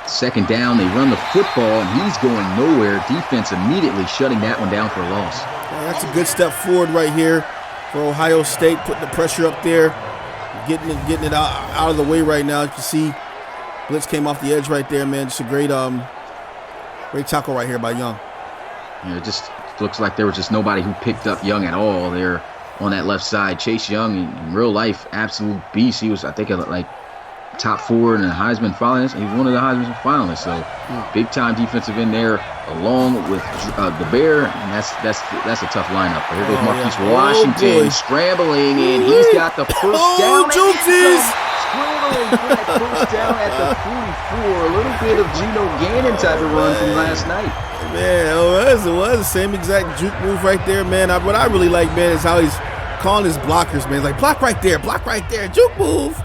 S1: Second down, they run the football, and he's going nowhere. Defense immediately shutting that one down for a loss.
S2: Yeah, that's a good step forward right here for Ohio State, putting the pressure up there. Getting it out of the way right now. You can see blitz came off the edge right there, man. Just a great tackle right here by Young.
S1: Yeah, it just looks like there was just nobody who picked up Young at all there on that left side. Chase Young, in real life, absolute beast. He was, I think, like top 4 in the Heisman finalists. He was one of the Heisman finalists. So big time defensive in there, along with the Bear. And that's a tough lineup. But here goes Marquise Washington scrambling, and he's got the first down. Scrambling for that first down at the 44. A little bit of Geno Gannon type of run from last night.
S2: Man, it was the same exact juke move right there, man. What I really like, man, is how he's calling his blockers, man. He's like, block right there, juke move.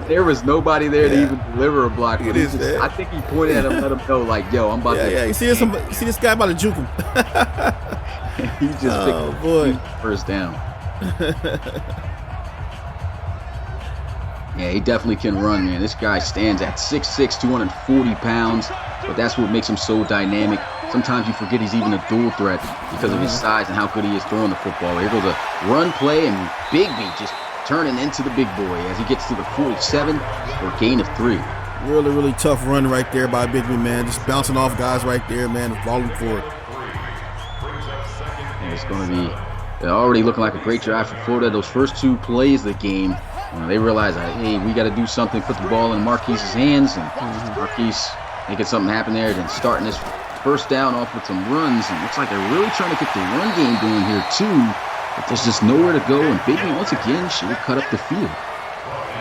S1: There was nobody there to even deliver a block. I think he pointed at him, let him know, like, yo, I'm about to.
S2: Yeah, you see this guy about to juke him.
S1: He just picked the first down. Yeah, he definitely can run, man. This guy stands at 6'6", 240 pounds, but that's what makes him so dynamic. Sometimes you forget he's even a dual threat because of his size and how good he is throwing the football. Here goes a run play, and Bigby just turning into the big boy as he gets to the 47 for a gain of 3.
S2: Really, really tough run right there by Bigby, man. Just bouncing off guys right there, man, and falling forward.
S1: And it's going to be already looking like a great drive for Florida. Those first 2 plays of the game, they realize, hey, we got to do something, put the ball in Marquise's hands, and Marquise making something happen there, then starting this first down off with some runs. And it looks like they're really trying to get the run game going here, too. But there's just nowhere to go, and Bigby, once again, should have cut up the field.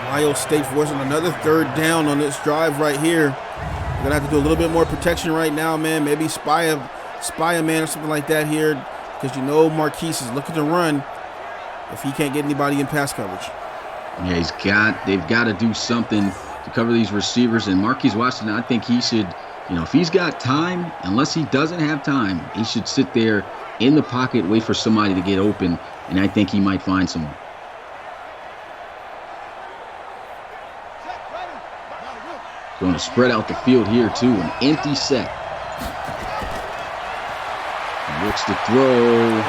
S2: Ohio State forcing another third down on this drive right here. We're going to have to do a little bit more protection right now, man. Maybe spy a man or something like that here, because you know Marquise is looking to run if he can't get anybody in pass coverage.
S1: Yeah, they've got to do something to cover these receivers. And Marquise Washington, I think he should, if he's got time, unless he doesn't have time, he should sit there in the pocket, wait for somebody to get open, and I think he might find someone. Going to spread out the field here, too. An empty set. Looks to throw.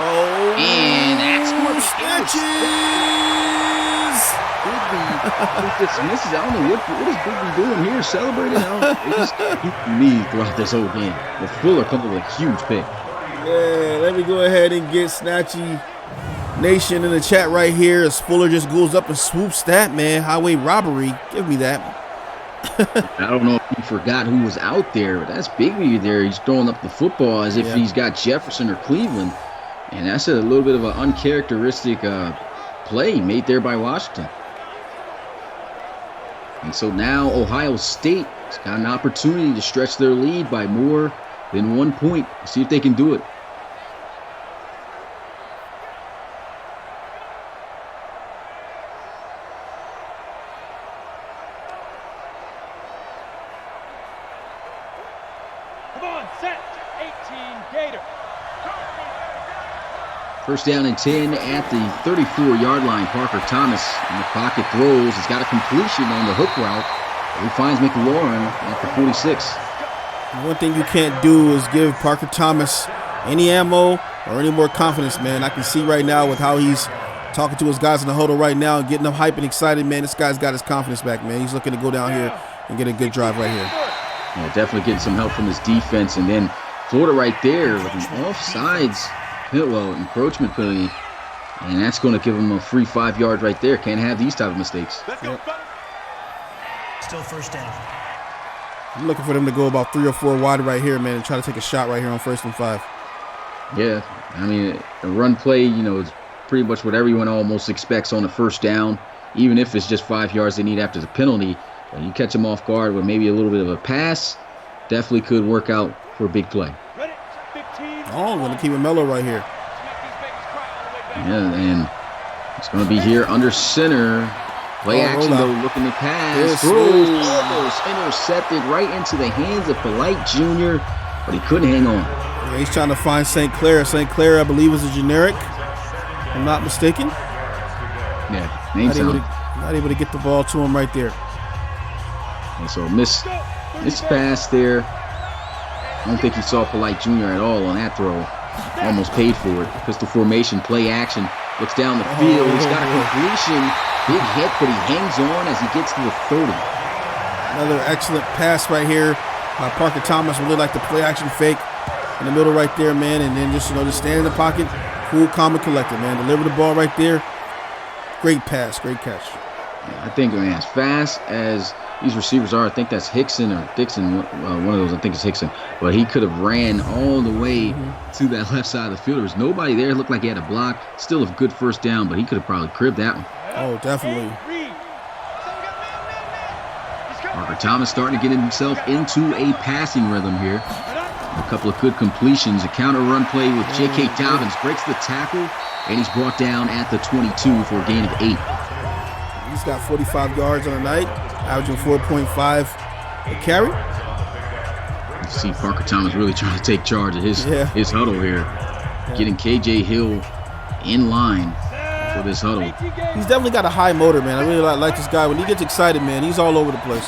S1: And that's what
S2: snatches.
S1: Bigby just misses. I don't know what is Bigby doing here, celebrating. It just keeps me throughout this whole game. But Fuller comes with a huge pick.
S2: Yeah, let me go ahead and get Snatchy Nation in the chat right here as Fuller just goes up and swoops that, man. Highway robbery. Give me that.
S1: I don't know if he forgot who was out there, but that's Bigby there. He's throwing up the football as if he's got Jefferson or Cleveland. And that's a little bit of an uncharacteristic play made there by Washington. And so now Ohio State has got an opportunity to stretch their lead by more than 1 point. See if they can do it.
S3: Come on, set. 18 Gator.
S1: First down and 10 at the 34-yard line. Parker Thomas in the pocket throws. He's got a completion on the hook route. He finds McLaurin at the 46.
S2: One thing you can't do is give Parker Thomas any ammo or any more confidence, man. I can see right now with how he's talking to his guys in the huddle right now and getting them hype and excited, man. This guy's got his confidence back, man. He's looking to go down here and get a good drive right here.
S1: Yeah, definitely getting some help from his defense. And then Florida right there with an offsides encroachment penalty. And that's going to give him a free 5 yards right there. Can't have these type of mistakes.
S2: Yep.
S4: Still first down.
S2: I'm looking for them to go about 3 or 4 wide right here, man, and try to take a shot right here on 1st and 5.
S1: Yeah, I mean, a run play, is pretty much what everyone almost expects on the first down, even if it's just 5 yards they need after the penalty. When you catch them off guard with maybe a little bit of a pass, definitely could work out for a big play.
S2: Oh, I'm going to keep it mellow right here.
S1: Yeah, and it's going to be here under center. Play action, though, looking to pass. Throws almost intercepted right into the hands of Polite Jr., but he couldn't hang on.
S2: Yeah, he's trying to find St. Clair. St. Clair, I believe, is a generic, if I'm not mistaken.
S1: Yeah, name sound.
S2: Not able to get the ball to him right there.
S1: And so miss pass there. I don't think he saw Polite Jr. at all on that throw. Almost paid for it. Pistol formation, play action. Looks down the field. He's got a completion. Big hit, but he hangs on as he gets to the 30.
S2: Another excellent pass right here by Parker Thomas. Really like the play action fake in the middle right there, man. And then just stand in the pocket, cool, calm, and collected, man. Deliver the ball right there. Great pass, great catch.
S1: Yeah, I think, man, as fast as these receivers are, I think that's Hickson or Dixon, one of those, I think it's Hickson. But he could have ran all the way to that left side of the field. There was nobody there. It looked like he had a block. Still a good first down, but he could have probably cribbed that one.
S2: Oh, definitely.
S1: Parker Thomas starting to get himself into a passing rhythm here. A couple of good completions. A counter run play with J.K. Dobbins. Breaks the tackle, and he's brought down at the 22 for a gain of 8.
S2: He's got 45 yards on the night, averaging 4.5 a carry.
S1: You see Parker Thomas really trying to take charge of his huddle here. Getting K.J. Hill in line for this huddle.
S2: He's definitely got a high motor, man. I really like this guy. When he gets excited, man, he's all over the place.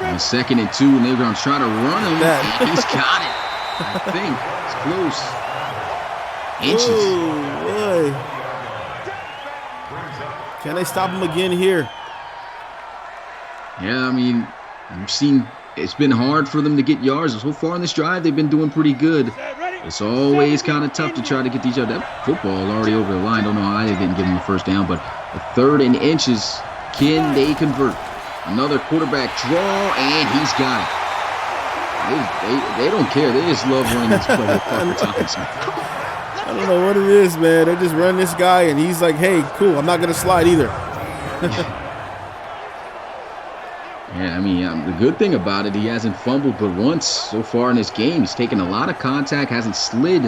S1: On 2nd and 2, and they're going to try to run him. And he's got it. I think it's close. Inches.
S2: Ooh, boy. Can they stop him again here?
S1: Yeah, I mean, we've seen it's been hard for them to get yards. So far in this drive, they've been doing pretty good. It's always kind of tough to try to get these yards. That football already over the line. Don't know how they didn't give him the first down, but a 3rd and inches. Can they convert? Another quarterback draw, and he's got it. They don't care. They just love running this play with Parker Thomas.
S2: I don't know what it is, man. They just run this guy, and he's like, hey, cool, I'm not going to slide either.
S1: Yeah, I mean, the good thing about it, he hasn't fumbled but once so far in this game. He's taken a lot of contact, hasn't slid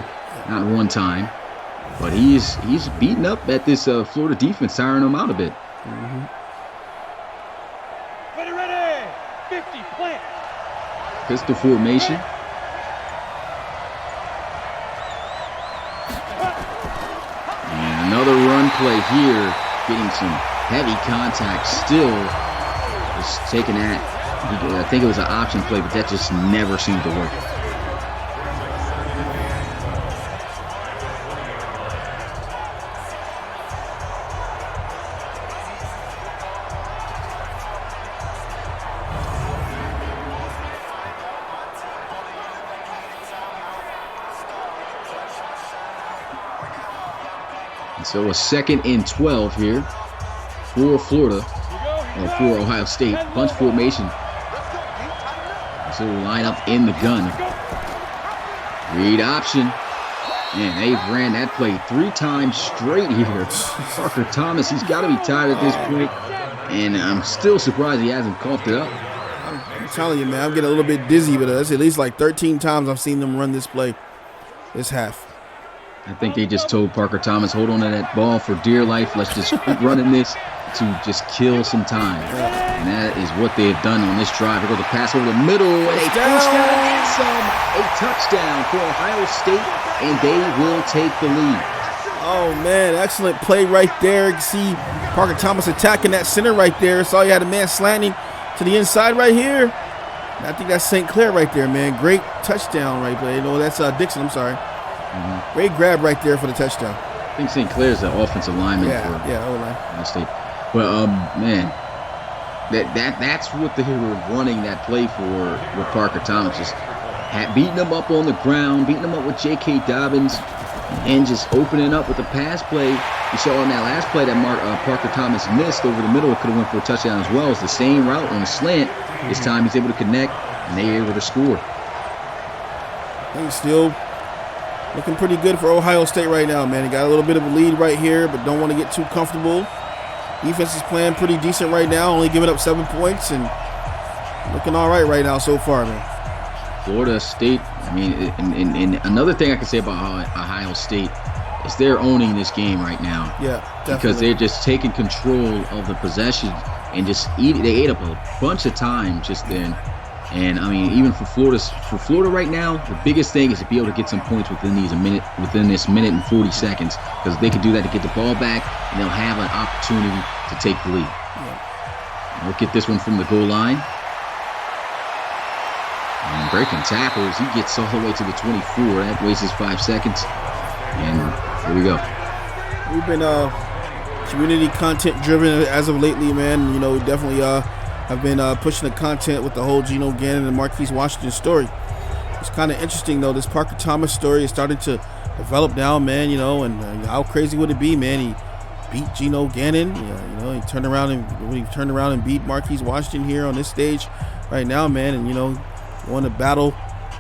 S1: not one time. But he's beating up at this Florida defense, tiring him out a bit.
S2: Mm-hmm.
S3: Ready, 50, plant.
S1: Pistol formation. And another run play here, getting some heavy contact still. Just taking that. I think it was an option play, but that just never seemed to work. So a 2nd and 12 here for Florida, or for Ohio State. Bunch formation. So we'll line up in the gun. Read option. Man, they've ran that play 3 times straight here. Parker Thomas, he's got to be tired at this point. And I'm still surprised he hasn't coughed it up.
S2: I'm telling you, man, I'm getting a little bit dizzy, but that's at least like 13 times I've seen them run this play this half.
S1: I think they just told Parker Thomas, hold on to that ball for dear life. Let's just keep running this to just kill some time. And that is what they've done on this drive. Here goes the pass over the middle, and a first down and some. A touchdown for Ohio State, and they will take the lead.
S2: Oh, man, excellent play right there. You can see Parker Thomas attacking that center right there. Saw you had a man slanting to the inside right here. And I think that's St. Clair right there, man. Great touchdown right there. No, that's Dixon, I'm sorry. Great grab right there for the touchdown.
S1: I think St. Clair's the offensive lineman for Ohio State. But man, that's what they were running that play for with Parker Thomas. Just beating them up on the ground, beating them up with J.K. Dobbins, and just opening up with the pass play. You saw on that last play that Parker Thomas missed over the middle. It could have went for a touchdown as well. It's the same route on the slant. This time he's able to connect, and they're able to score.
S2: He's still looking pretty good for Ohio State right now, man. He got a little bit of a lead right here, but don't want to get too comfortable. Defense is playing pretty decent right now, only giving up 7 points, and looking all right now so far, man.
S1: Florida State, I mean, and another thing I can say about Ohio State is they're owning this game right now.
S2: Yeah, definitely.
S1: Because they're just taking control of the possession and just they ate up a bunch of time just then. And I mean, even for Florida right now, the biggest thing is to be able to get some points within this minute and 40 seconds, because they can do that to get the ball back, and they'll have an opportunity to take the lead. Yeah. We'll get this one from the goal line. And breaking tackles, he gets all the way to the 24. That wastes 5 seconds. And here we go.
S2: We've been community content driven as of lately, man. You know, we definitely have been pushing the content with the whole Geno Gannon and Marquise Washington story. It's kind of interesting, though. This Parker Thomas story is starting to develop now, man, you know, and how crazy would it be, man? He beat Geno Gannon. You know, he turned around and beat Marquise Washington here on this stage right now, man. And, you know, want to battle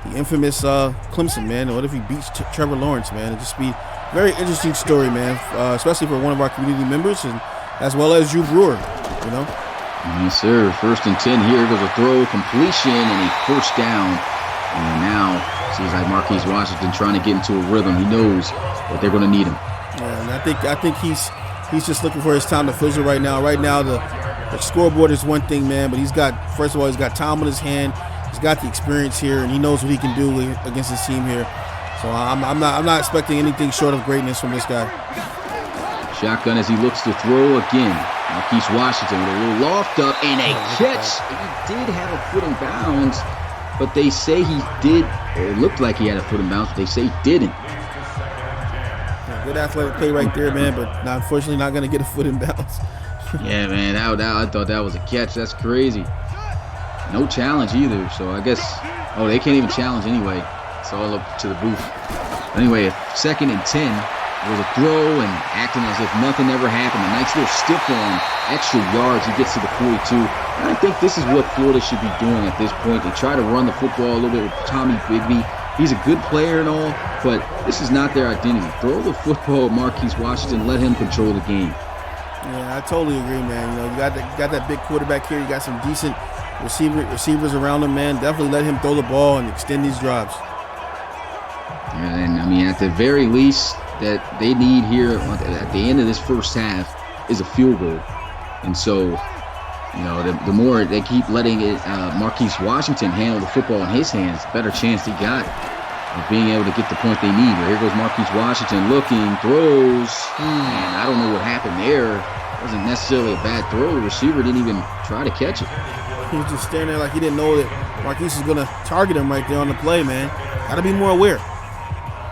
S2: the infamous Clemson, man. What if he beats Trevor Lawrence, man? It'd just be a very interesting story, man, especially for one of our community members, and as well as Drew Brewer, you know.
S1: Yes, sir. 1st and 10 here. Goes a throw, completion, and a first down. And now seems like Marquise Washington trying to get into a rhythm. He knows that they're going to need him.
S2: Yeah, and I think he's just looking for his time to fizzle right now. Right now, the scoreboard is one thing, man, but he's got time on his hand. He's got the experience here, and he knows what he can do against his team here. So I'm not expecting anything short of greatness from this guy.
S1: Shotgun as he looks to throw again. Marquise Washington with a little loft up and a catch. He did have a foot in bounds, but they say he did. It looked like he had a foot in bounds, but they say he didn't.
S2: Yeah, good athletic play right there, man, but unfortunately not going to get a foot in bounds.
S1: Yeah, man, I thought that was a catch. That's crazy. No challenge either, so I guess, they can't even challenge anyway. It's all up to the booth. Anyway, 2nd and 10. There was a throw and acting as if nothing ever happened. A nice little stiff arm, extra yards. He gets to the 42. And I think this is what Florida should be doing at this point. They try to run the football a little bit with Tommy Bigby. He's a good player and all, but this is not their identity. Throw the football at Marquise Washington. Let him control the game.
S2: Yeah, I totally agree, man. You know, you got that big quarterback here. You got some decent receivers around him, man. Definitely let him throw the ball and extend these drives.
S1: And I mean, at the very least, that they need here at the end of this first half is a field goal. And so, you know, the more they keep letting it Marquise Washington handle the football in his hands, the better chance he got of being able to get the point they need. But here goes Marquise Washington looking, throws, and I don't know what happened there. It wasn't necessarily a bad throw. The receiver didn't even try to catch it.
S2: He was just standing there like he didn't know that Marquise is going to target him right there on the play, man. Got to be more aware.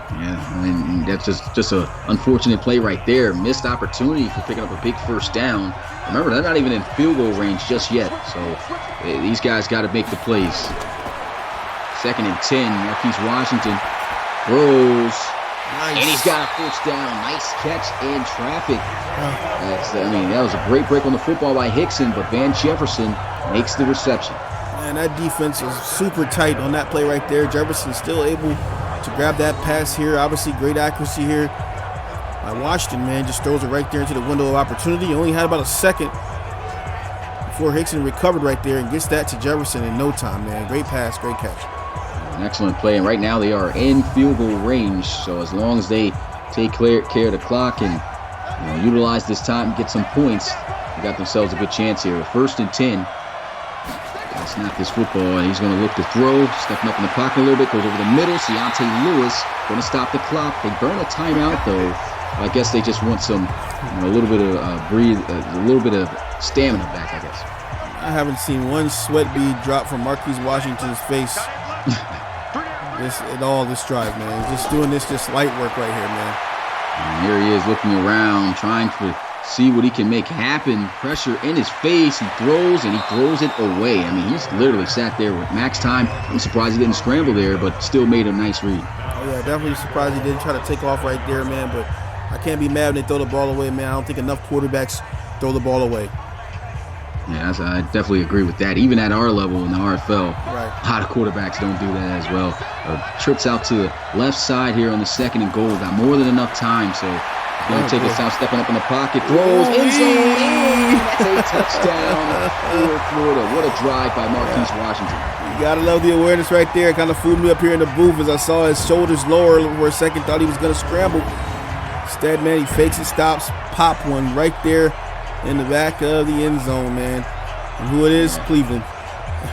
S1: Yeah, I mean, that's just an unfortunate play right there. Missed opportunity for picking up a big first down. Remember, they're not even in field goal range just yet. So these guys got to make the plays. 2nd and 10, Marquise Washington throws,
S2: Nice.
S1: And he's got a first down. Nice catch in traffic. That was a great break on the football by Hickson, but Van Jefferson makes the reception.
S2: Man, that defense is super tight on that play right there. Jefferson still able to grab that pass here. Obviously, great accuracy here. Washington, man, just throws it right there into the window of opportunity. He only had about a second before Hickson recovered right there and gets that to Jefferson in no time, man. Great pass, great catch.
S1: An excellent play, and right now they are in field goal range, so as long as they take care of the clock and utilize this time and get some points, they got themselves a good chance here. 1st and 10. Snap this football, and he's going to look to throw, stepping up in the pocket a little bit, goes over the middle. Deontay Lewis going to stop the clock. They burn a timeout, though. I guess they just want some, a little bit of a little bit of stamina back, I guess.
S2: I haven't seen one sweat bead drop from Marquise Washington's face this drive, man. He's just doing this light work right here, man.
S1: And here he is looking around, trying to see what he can make happen. Pressure in his face. He throws, and he throws it away. I mean, he's literally sat there with max time. I'm surprised he didn't scramble there, but still made a nice read.
S2: Oh, yeah, definitely surprised he didn't try to take off right there, man. But I can't be mad when they throw the ball away, man. I don't think enough quarterbacks throw the ball away.
S1: Yeah, I definitely agree with that. Even at our level in the RFL,
S2: right,
S1: a lot of quarterbacks don't do that as well. Trips out to the left side here on the 2nd and goal. Got more than enough time, so going to take us out, stepping up in the pocket, throws, end zone. That's a touchdown for Florida. What a drive by Marquise Washington.
S2: You got to love the awareness right there. It kind of fooled me up here in the booth as I saw his shoulders lower for a second. Thought he was going to scramble. Instead, man, he fakes and stops. Pop one right there in the back of the end zone, man. And who it is? Cleveland.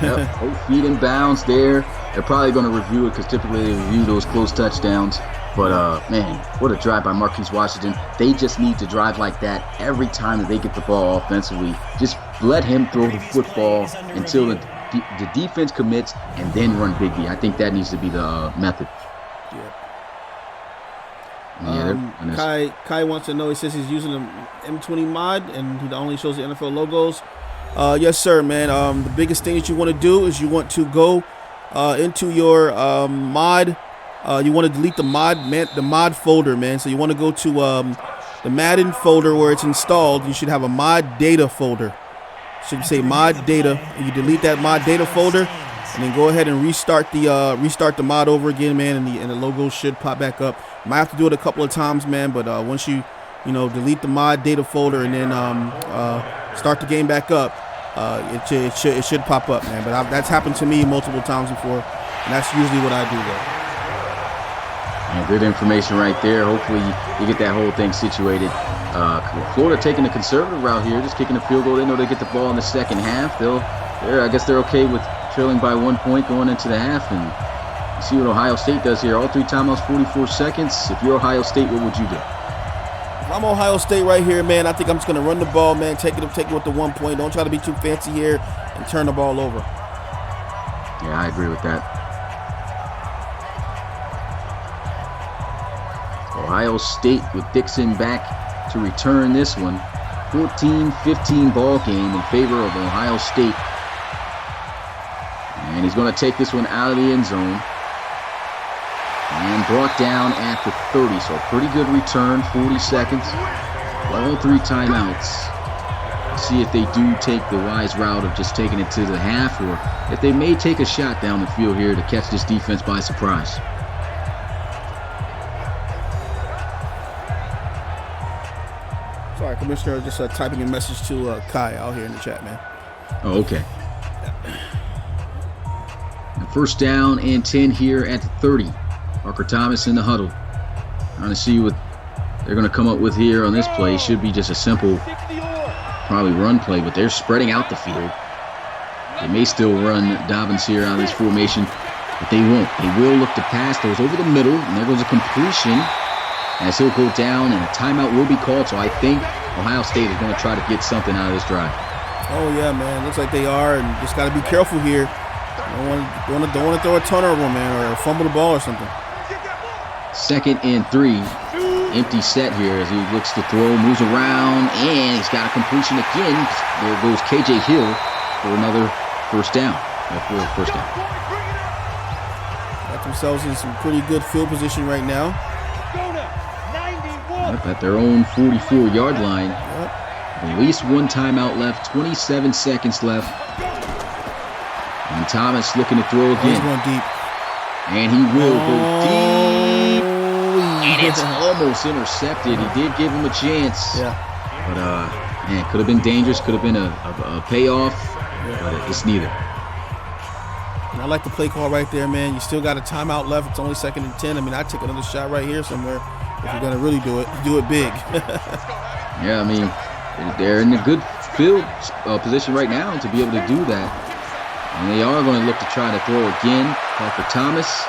S1: Yep, both feet in bounds there. They're probably going to review it because typically they review those close touchdowns. But, man, what a drive by Marquise Washington. They just need to drive like that every time that they get the ball offensively. Just let him throw the football until the defense commits and then run Big D. I think that needs to be the method.
S2: Kai wants to know, he says he's using the M20 mod and he only shows the NFL logos. Yes, sir, man. The biggest thing that you want to do is you want to go into your mod. You want to delete the mod folder, man. So you want to go to the Madden folder where it's installed. You should have a mod data folder. Should say mod data. And you delete that mod data folder, and then go ahead and restart the mod over again, man. And the logo should pop back up. You might have to do it a couple of times, man. But once you delete the mod data folder and then start the game back up, it should pop up, man. But that's happened to me multiple times before, and that's usually what I do, though.
S1: Yeah, good information right there. Hopefully you get that whole thing situated. Florida taking the conservative route here, just kicking a field goal. They know they get the ball in the second half. I guess they're okay with trailing by 1 point going into the half. And see what Ohio State does here. All 3 timeouts, 44 seconds. If you're Ohio State, what would you do?
S2: If I'm Ohio State right here, man, I think I'm just going to run the ball, man. Take it with the 1 point. Don't try to be too fancy here and turn the ball over.
S1: Yeah, I agree with that. Ohio State with Dixon back to return this one. 14-15 ball game in favor of Ohio State. And he's going to take this one out of the end zone. And brought down at the 30. So a pretty good return, 40 seconds. All 3 timeouts. See if they do take the wise route of just taking it to the half, or if they may take a shot down the field here to catch this defense by surprise.
S2: Sorry, Commissioner, just typing a message to Kai out here in the chat, man.
S1: Oh, okay. And 1st down and 10 here at the 30. Parker Thomas in the huddle. Trying to see what they're going to come up with here on this play. Should be just a simple, probably run play, but they're spreading out the field. They may still run Dobbins here out of this formation, but they won't. They will look to pass those over the middle, and there goes a completion. As he'll go down, and a timeout will be called. So I think Ohio State is going to try to get something out of this drive.
S2: Oh yeah, man. Looks like they are, and just got to be careful here. Don't want to throw a turnover, man, or fumble the ball or something.
S1: 2nd and 3. Empty set here as he looks to throw, moves around, and he's got a completion again. There goes KJ Hill for another first down. Got
S2: themselves in some pretty good field position right now.
S1: Yep, at their own 44-yard line. At least one timeout left, 27 seconds left. And Thomas looking to throw again.
S2: He's going deep.
S1: And he will go deep. And it's almost intercepted. He did give him a chance.
S2: Yeah.
S1: But, man, could have been dangerous. Could have been a payoff. But it's neither.
S2: And I like the play call right there, man. You still got a timeout left. It's only 2nd and 10. I mean, I took another shot right here somewhere. If you're going to really do it big.
S1: Yeah, I mean, they're in a good field position right now to be able to do that. And they are going to look to try to throw again. Parker Thomas.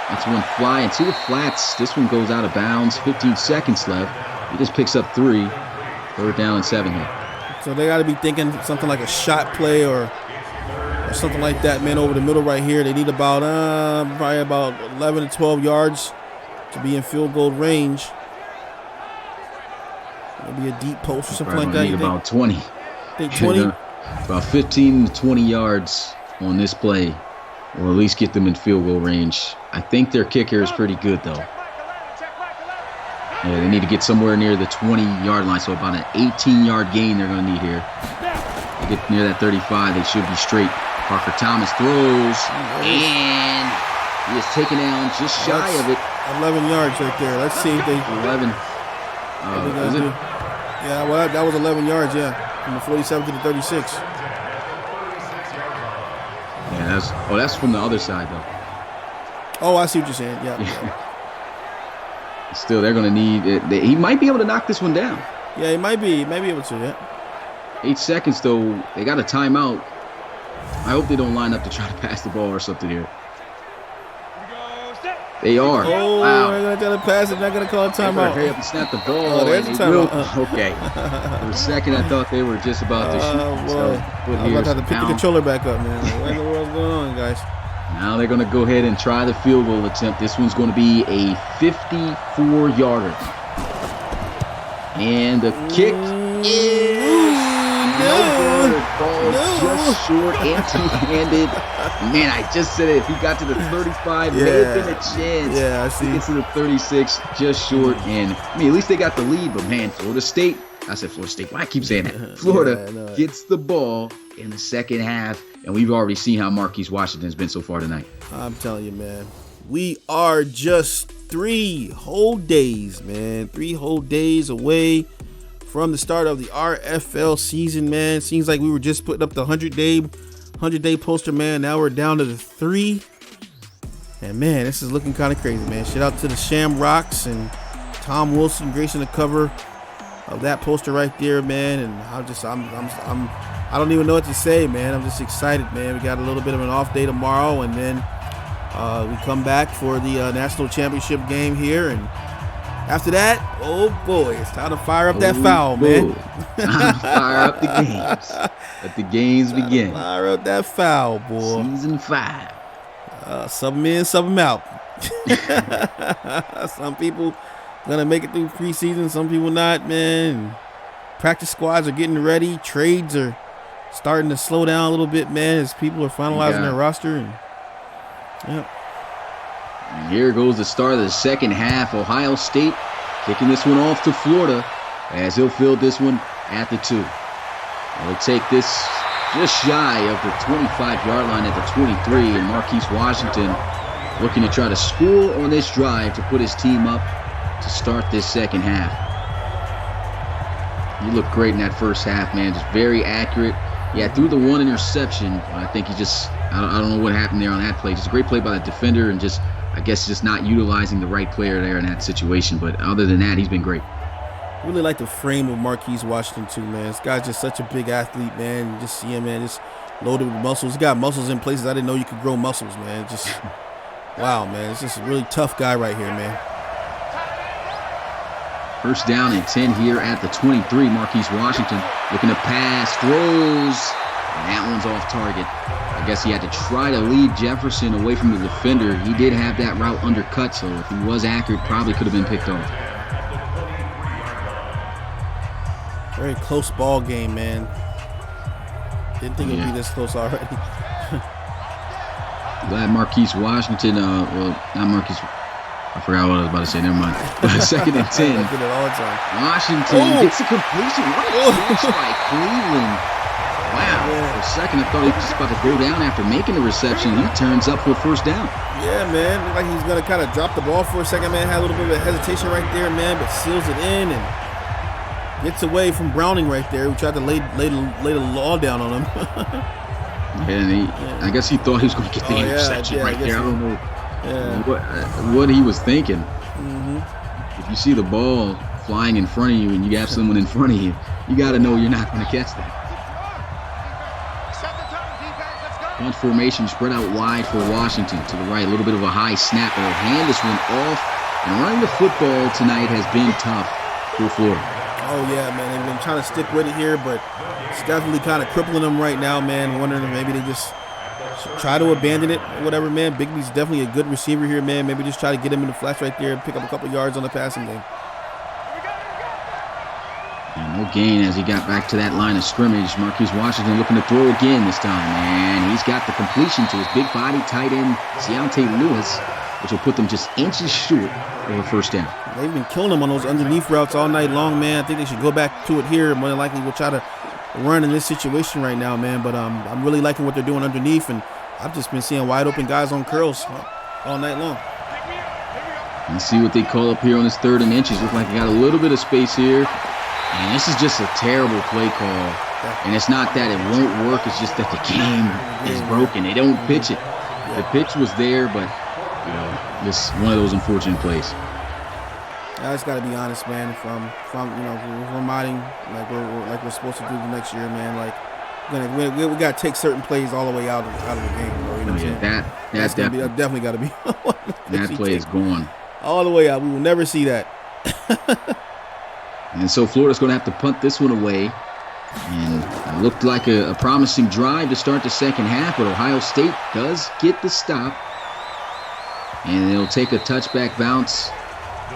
S1: That's one fly into the flats. This one goes out of bounds. 15 seconds left. He just picks up 3. 3rd down and 7 here.
S2: So they got to be thinking something like a shot play or something like that, man, over the middle right here. They need about probably about 11 to 12 yards to be in field goal range. Maybe a deep post or something like that.
S1: Need about 20.
S2: I think 20?
S1: About 15 to 20 yards on this play, or at least get them in field goal range. I think their kicker is pretty good, though. Yeah, they need to get somewhere near the 20-yard line, so about an 18-yard gain they're going to need here. They get near that 35, they should be straight. Parker Thomas throws, and he is taken down just shy of it.
S2: 11 yards right there. Let's see if they...
S1: 11. Is it?
S2: Yeah, well, that was 11 yards, yeah. From the 47 to the 36.
S1: Yeah, that's from the other side, though.
S2: Oh, I see what you're saying. Yeah.
S1: Still, they're going to need it. He might be able to knock this one down.
S2: Yeah, he might be able to, yeah.
S1: 8 seconds, though. They got a timeout. I hope they don't line up to try to pass the ball or something here. They are.
S2: Oh,
S1: wow.
S2: they're going to try to pass it. They're not going to call a timeout.
S1: Hurry up and snap the ball.
S2: Oh, there's a timeout.
S1: Okay. For a second, I thought they were just about to shoot.
S2: I'm about to have to pick the controller back up, man. What in the world's going on, guys?
S1: Now they're going to go ahead and try the field goal attempt. This one's going to be a 54-yarder. And the kick is just short, empty-handed. Man, I just said it. If he got to the 35, may have been a chance.
S2: Yeah, I see.
S1: He gets to the 36, just short. And, I mean, at least they got the lead. But, man, Florida State. I said Florida State. Why I keep saying that? Florida gets the ball in the second half. And we've already seen how Marquise Washington's been so far tonight.
S2: I'm telling you, man. We are just 3 whole days, man. 3 whole days away from the start of the RFL season, man. Seems like we were just putting up the 100-day poster, man. Now we're down to the 3. And, man, this is looking kind of crazy, man. Shout out to the Shamrocks and Tom Wilson gracing the cover of that poster right there, man. And I don't even know what to say, man. I'm just excited, man. We got a little bit of an off day tomorrow, and then we come back for the national championship game here. And after that, oh boy, it's time to fire up that foul, man.
S1: Fire up the games. Let the games begin.
S2: Fire up that foul, boy.
S1: Season 5.
S2: Sub them in, sub them out. Some people gonna make it through preseason, some people not, man. Practice squads are getting ready. Trades are starting to slow down a little bit, man, as people are finalizing their roster.
S1: And here goes the start of the second half. Ohio State kicking this one off to Florida as he'll field this one at the 2. They'll take this just shy of the 25-yard line at the 23, and Marquise Washington looking to try to score on this drive to put his team up to start this second half. He looked great in that first half, man. Just very accurate. Yeah, threw the 1 interception. I think he just, I don't know what happened there on that play. Just a great play by the defender and just, I guess, just not utilizing the right player there in that situation. But other than that, he's been great.
S2: Really like the frame of Marquise Washington, too, man. This guy's just such a big athlete, man. You just see him, man, just loaded with muscles. He's got muscles in places I didn't know you could grow muscles, man. Just, wow, man. It's just a really tough guy right here, man.
S1: First down and 10 here at the 23. Marquise Washington looking to pass, throws, and that one's off target. I guess he had to try to lead Jefferson away from the defender. He did have that route undercut, so if he was accurate, probably could have been picked off.
S2: Very close ball game, man. Didn't think it would be this close already.
S1: Glad Marquise Washington, well, not Marquise. I forgot what I was about to say. Never mind. But 2nd and 10.
S2: I get it all the time.
S1: Washington gets the completion. What a catch by Cleveland. Wow. For a second, I thought he was just about to go down after making the reception. He turns up for a 1st down.
S2: Yeah, man. Looked like he's going to kind of drop the ball for a second, man. Had a little bit of a hesitation right there, man, but seals it in and gets away from Browning right there, who tried to lay the law down on him.
S1: And I guess he thought he was going to get the interception right there. I don't know what he was thinking. If you see the ball flying in front of you and you have someone in front of you, you got to know you're not going to catch that. Bunch formation spread out wide for Washington to the right. A little bit of a high snap, but they'll hand this one off. And running the football tonight has been tough for Florida.
S2: Oh, yeah, man. They've been trying to stick with it here, but it's definitely kind of crippling them right now, man. Wondering if maybe they just try to abandon it or whatever, man. Bigby's definitely a good receiver here, man. Maybe just try to get him in the flats right there and pick up a couple yards on the passing game.
S1: And no gain as he got back to that line of scrimmage. Marquise Washington looking to throw again this time, and he's got the completion to his big body tight end, Deontay Lewis, which will put them just inches short of a 1st down.
S2: They've been killing them on those underneath routes all night long, man. I think they should go back to it here. More than likely, we'll try to run in this situation right now, man. But I'm really liking what they're doing underneath, and I've just been seeing wide open guys on curls all night long.
S1: Let's see what they call up here on this 3rd and inches. Look like they got a little bit of space here. And this is just a terrible play call. And it's not that it won't work. It's just that the game is broken. They don't pitch it. The pitch was there, but, this one of those unfortunate plays.
S2: I just got to be honest, man. If we're modding like we're supposed to do the next year, man, we got to take certain plays all the way out of the game, bro. You know what I'm saying? That's definitely got to be.
S1: That play is gone.
S2: All the way out. We will never see that.
S1: And so Florida's going to have to punt this one away. And it looked like a promising drive to start the 2nd half, but Ohio State does get the stop. And it'll take a touchback bounce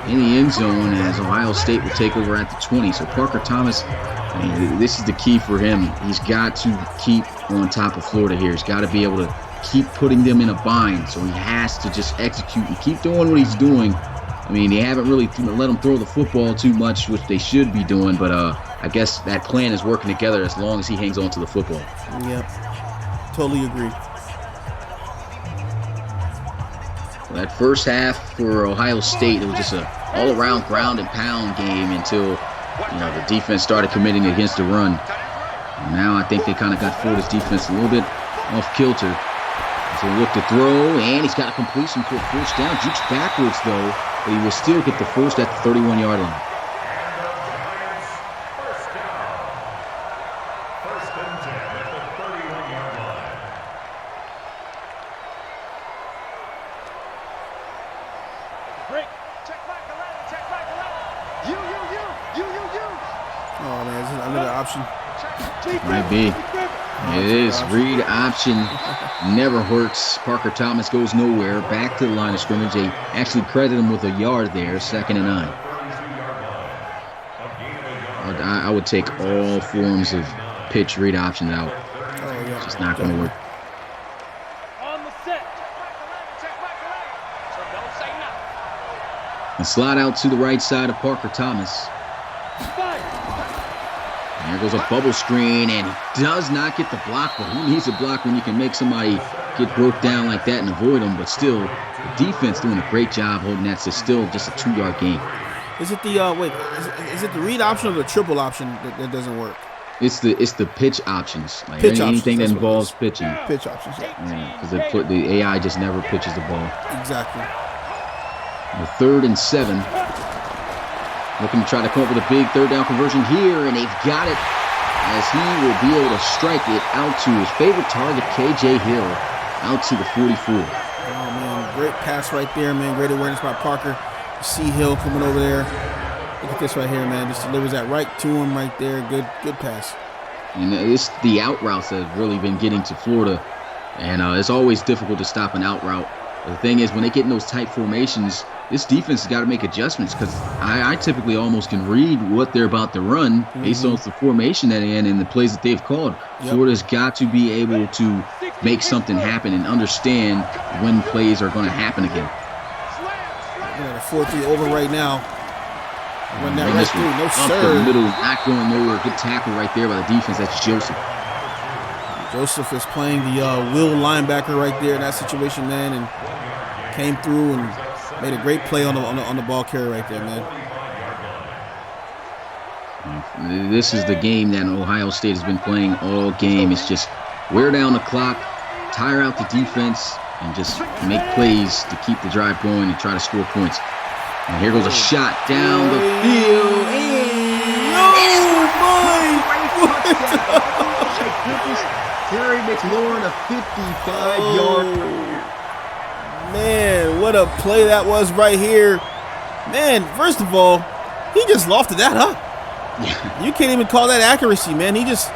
S1: in the end zone as Ohio State will take over at the 20. So Parker Thomas, this is the key for him. He's got to keep on top of Florida here. He's got to be able to keep putting them in a bind. So he has to just execute and keep doing what he's doing. I mean, they haven't really let him throw the football too much, which they should be doing, but I guess that plan is working together as long as he hangs on to the football.
S2: Yep, totally agree.
S1: Well, that 1st half for Ohio State, it was just an all-around ground and pound game until the defense started committing against the run. And now I think they kind of got Florida's defense a little bit off kilter. So he looked to throw, and he's got a completion for a 1st down. Jukes backwards, though, but he will still get the 1st at the 31-yard line.
S3: Break. Check back 11.
S2: Oh, man, this is another option.
S1: Might be. It is. Read option never hurts. Parker Thomas goes nowhere. Back to the line of scrimmage. They actually credit him with a yard there. 2nd and 9. I would take all forms of pitch read option out.
S2: Oh, yeah.
S1: It's just not going to work.
S3: On the set. Check back 11. So don't say nothing.
S1: And slide out to the right side of Parker Thomas. And there goes a bubble screen, and he does not get the block, but who needs a block when you can make somebody get broke down like that and avoid them? But still, the defense doing a great job holding that. So still just a 2-yard gain.
S2: Is it the is it the read option or the triple option that doesn't work?
S1: It's the pitch options. Like
S2: Pitch
S1: anything
S2: options,
S1: that
S2: that's
S1: involves pitching.
S2: Pitch options, yeah.
S1: Because the AI just never pitches the ball.
S2: Exactly.
S1: The 3rd and 7. Looking to try to come up with a big 3rd down conversion here, and they've got it as he will be able to strike it out to his favorite target, KJ Hill, out to the 44.
S2: Oh, man, great pass right there, man. Great awareness by Parker. You see Hill coming over there. Look at this right here, man. Just delivers that right to him right there. Good pass.
S1: And it's the out routes that have really been getting to Florida, and it's always difficult to stop an out route. But the thing is, when they get in those tight formations, this defense has got to make adjustments because I typically almost can read what they're about to run based on the formation that they're in and the plays that they've called. Yep. Florida's got to be able to make something happen and understand when plays are going to happen again.
S2: at a 4-3 over right now. Run that
S1: Bring
S2: right
S1: this
S2: through.
S1: one
S2: No,
S1: up
S2: sir.
S1: the middle, not going nowhere. Good tackle right there by the defense. That's Joseph.
S2: Joseph is playing the will linebacker right there in that situation, man, and came through and made a great play on the ball carrier right there, man.
S1: This is the game that Ohio State has been playing all game. It's just wear down the clock, tire out the defense, and just make plays to keep the drive going and try to score points. And here goes a shot down the field. Terry McLaurin, a 55-yard.
S2: Man, what a play that was right here. Man, first of all, he just lofted that up.
S1: Yeah.
S2: You can't even call that accuracy, man. He just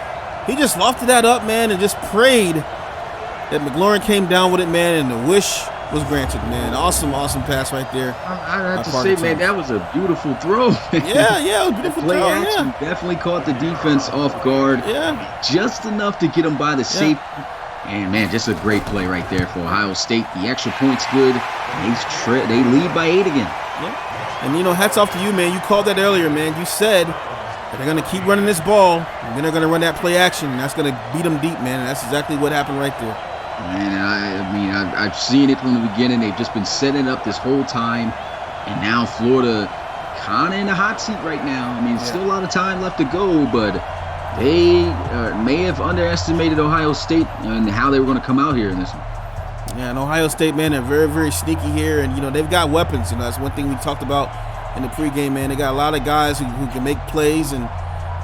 S2: lofted that up, man, and just prayed that McLaurin came down with it, man, and the wish was granted, man. Awesome pass right there.
S1: I have to say, man, that was a beautiful throw.
S2: Yeah, it was a beautiful
S1: play
S2: throw.
S1: action
S2: Yeah.
S1: definitely caught the defense off guard.
S2: Yeah.
S1: Just enough to get them by the safety. And, man, just a great play right there for Ohio State. The extra point's good. They lead by 8 again.
S2: Yeah. And, hats off to you, man. You called that earlier, man. You said that they're going to keep running this ball, and then they're going to run that play action, and that's going to beat them deep, man. And that's exactly what happened right there.
S1: And I've seen it from the beginning. They've just been setting it up this whole time. And now Florida kind of in the hot seat right now. I mean, still a lot of time left to go, but they may have underestimated Ohio State and how they were going to come out here in this one.
S2: Yeah, and Ohio State, man, they're very, very sneaky here. And, they've got weapons. That's one thing we talked about in the pregame, man. They got a lot of guys who can make plays. And,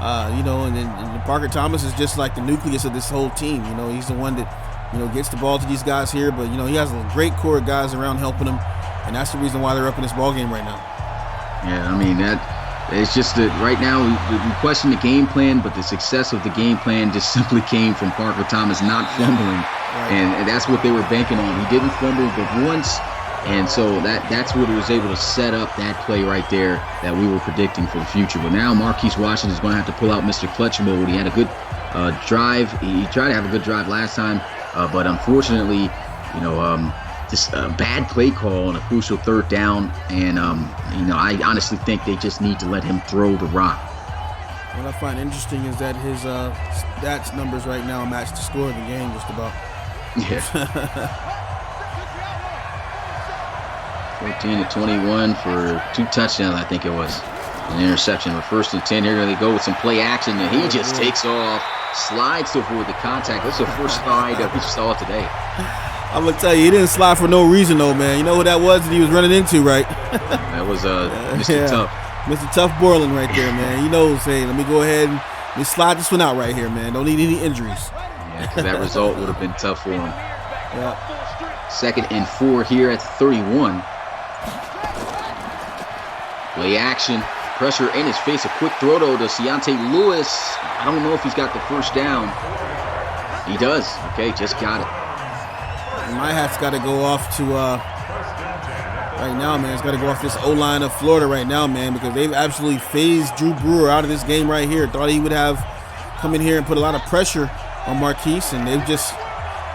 S2: and Parker Thomas is just like the nucleus of this whole team. He's the one that, gets the ball to these guys here. But, he has a great core of guys around helping him. And that's the reason why they're up in this ball game right now.
S1: Yeah, I mean, it's just that right now we question the game plan, but the success of the game plan just simply came from Parker Thomas not fumbling. Right. And that's what they were banking on. He didn't fumble but once, and so that's what he was able to set up that play right there that we were predicting for the future. But now Marquise Washington is going to have to pull out Mr. Clutch mode. He had a good drive. He tried to have a good drive last time, but unfortunately, just a bad play call on a crucial third down, and I honestly think they just need to let him throw the rock.
S2: What I find interesting is that his stats numbers right now match the score of the game just about.
S1: Yeah. 14-21 for 2 touchdowns, I think it was. An interception. But 1st and 10, here they go with some play action, and he just takes off, slides to avoid the contact. That's the first slide that we saw today.
S2: I'm going to tell you, he didn't slide for no reason, though, man. You know who that was that he was running into, right?
S1: That was Mr. Tough.
S2: Mr. Tough Borland right there, man. He knows, hey, let me go ahead and let me slide this one out right here, man. Don't need any injuries.
S1: Yeah, 'cause that result would have been tough for him.
S2: Yeah.
S1: 2nd and 4 here at 31. Play action. Pressure in his face. A quick throw, though, to Keontae Lewis. I don't know if he's got the first down. He does. Okay, just got it.
S2: My hat's got to go off to right now, man. It's got to go off this O-line of Florida right now, man, because they've absolutely phased Drew Brewer out of this game right here. Thought he would have come in here and put a lot of pressure on Marquise, and they've just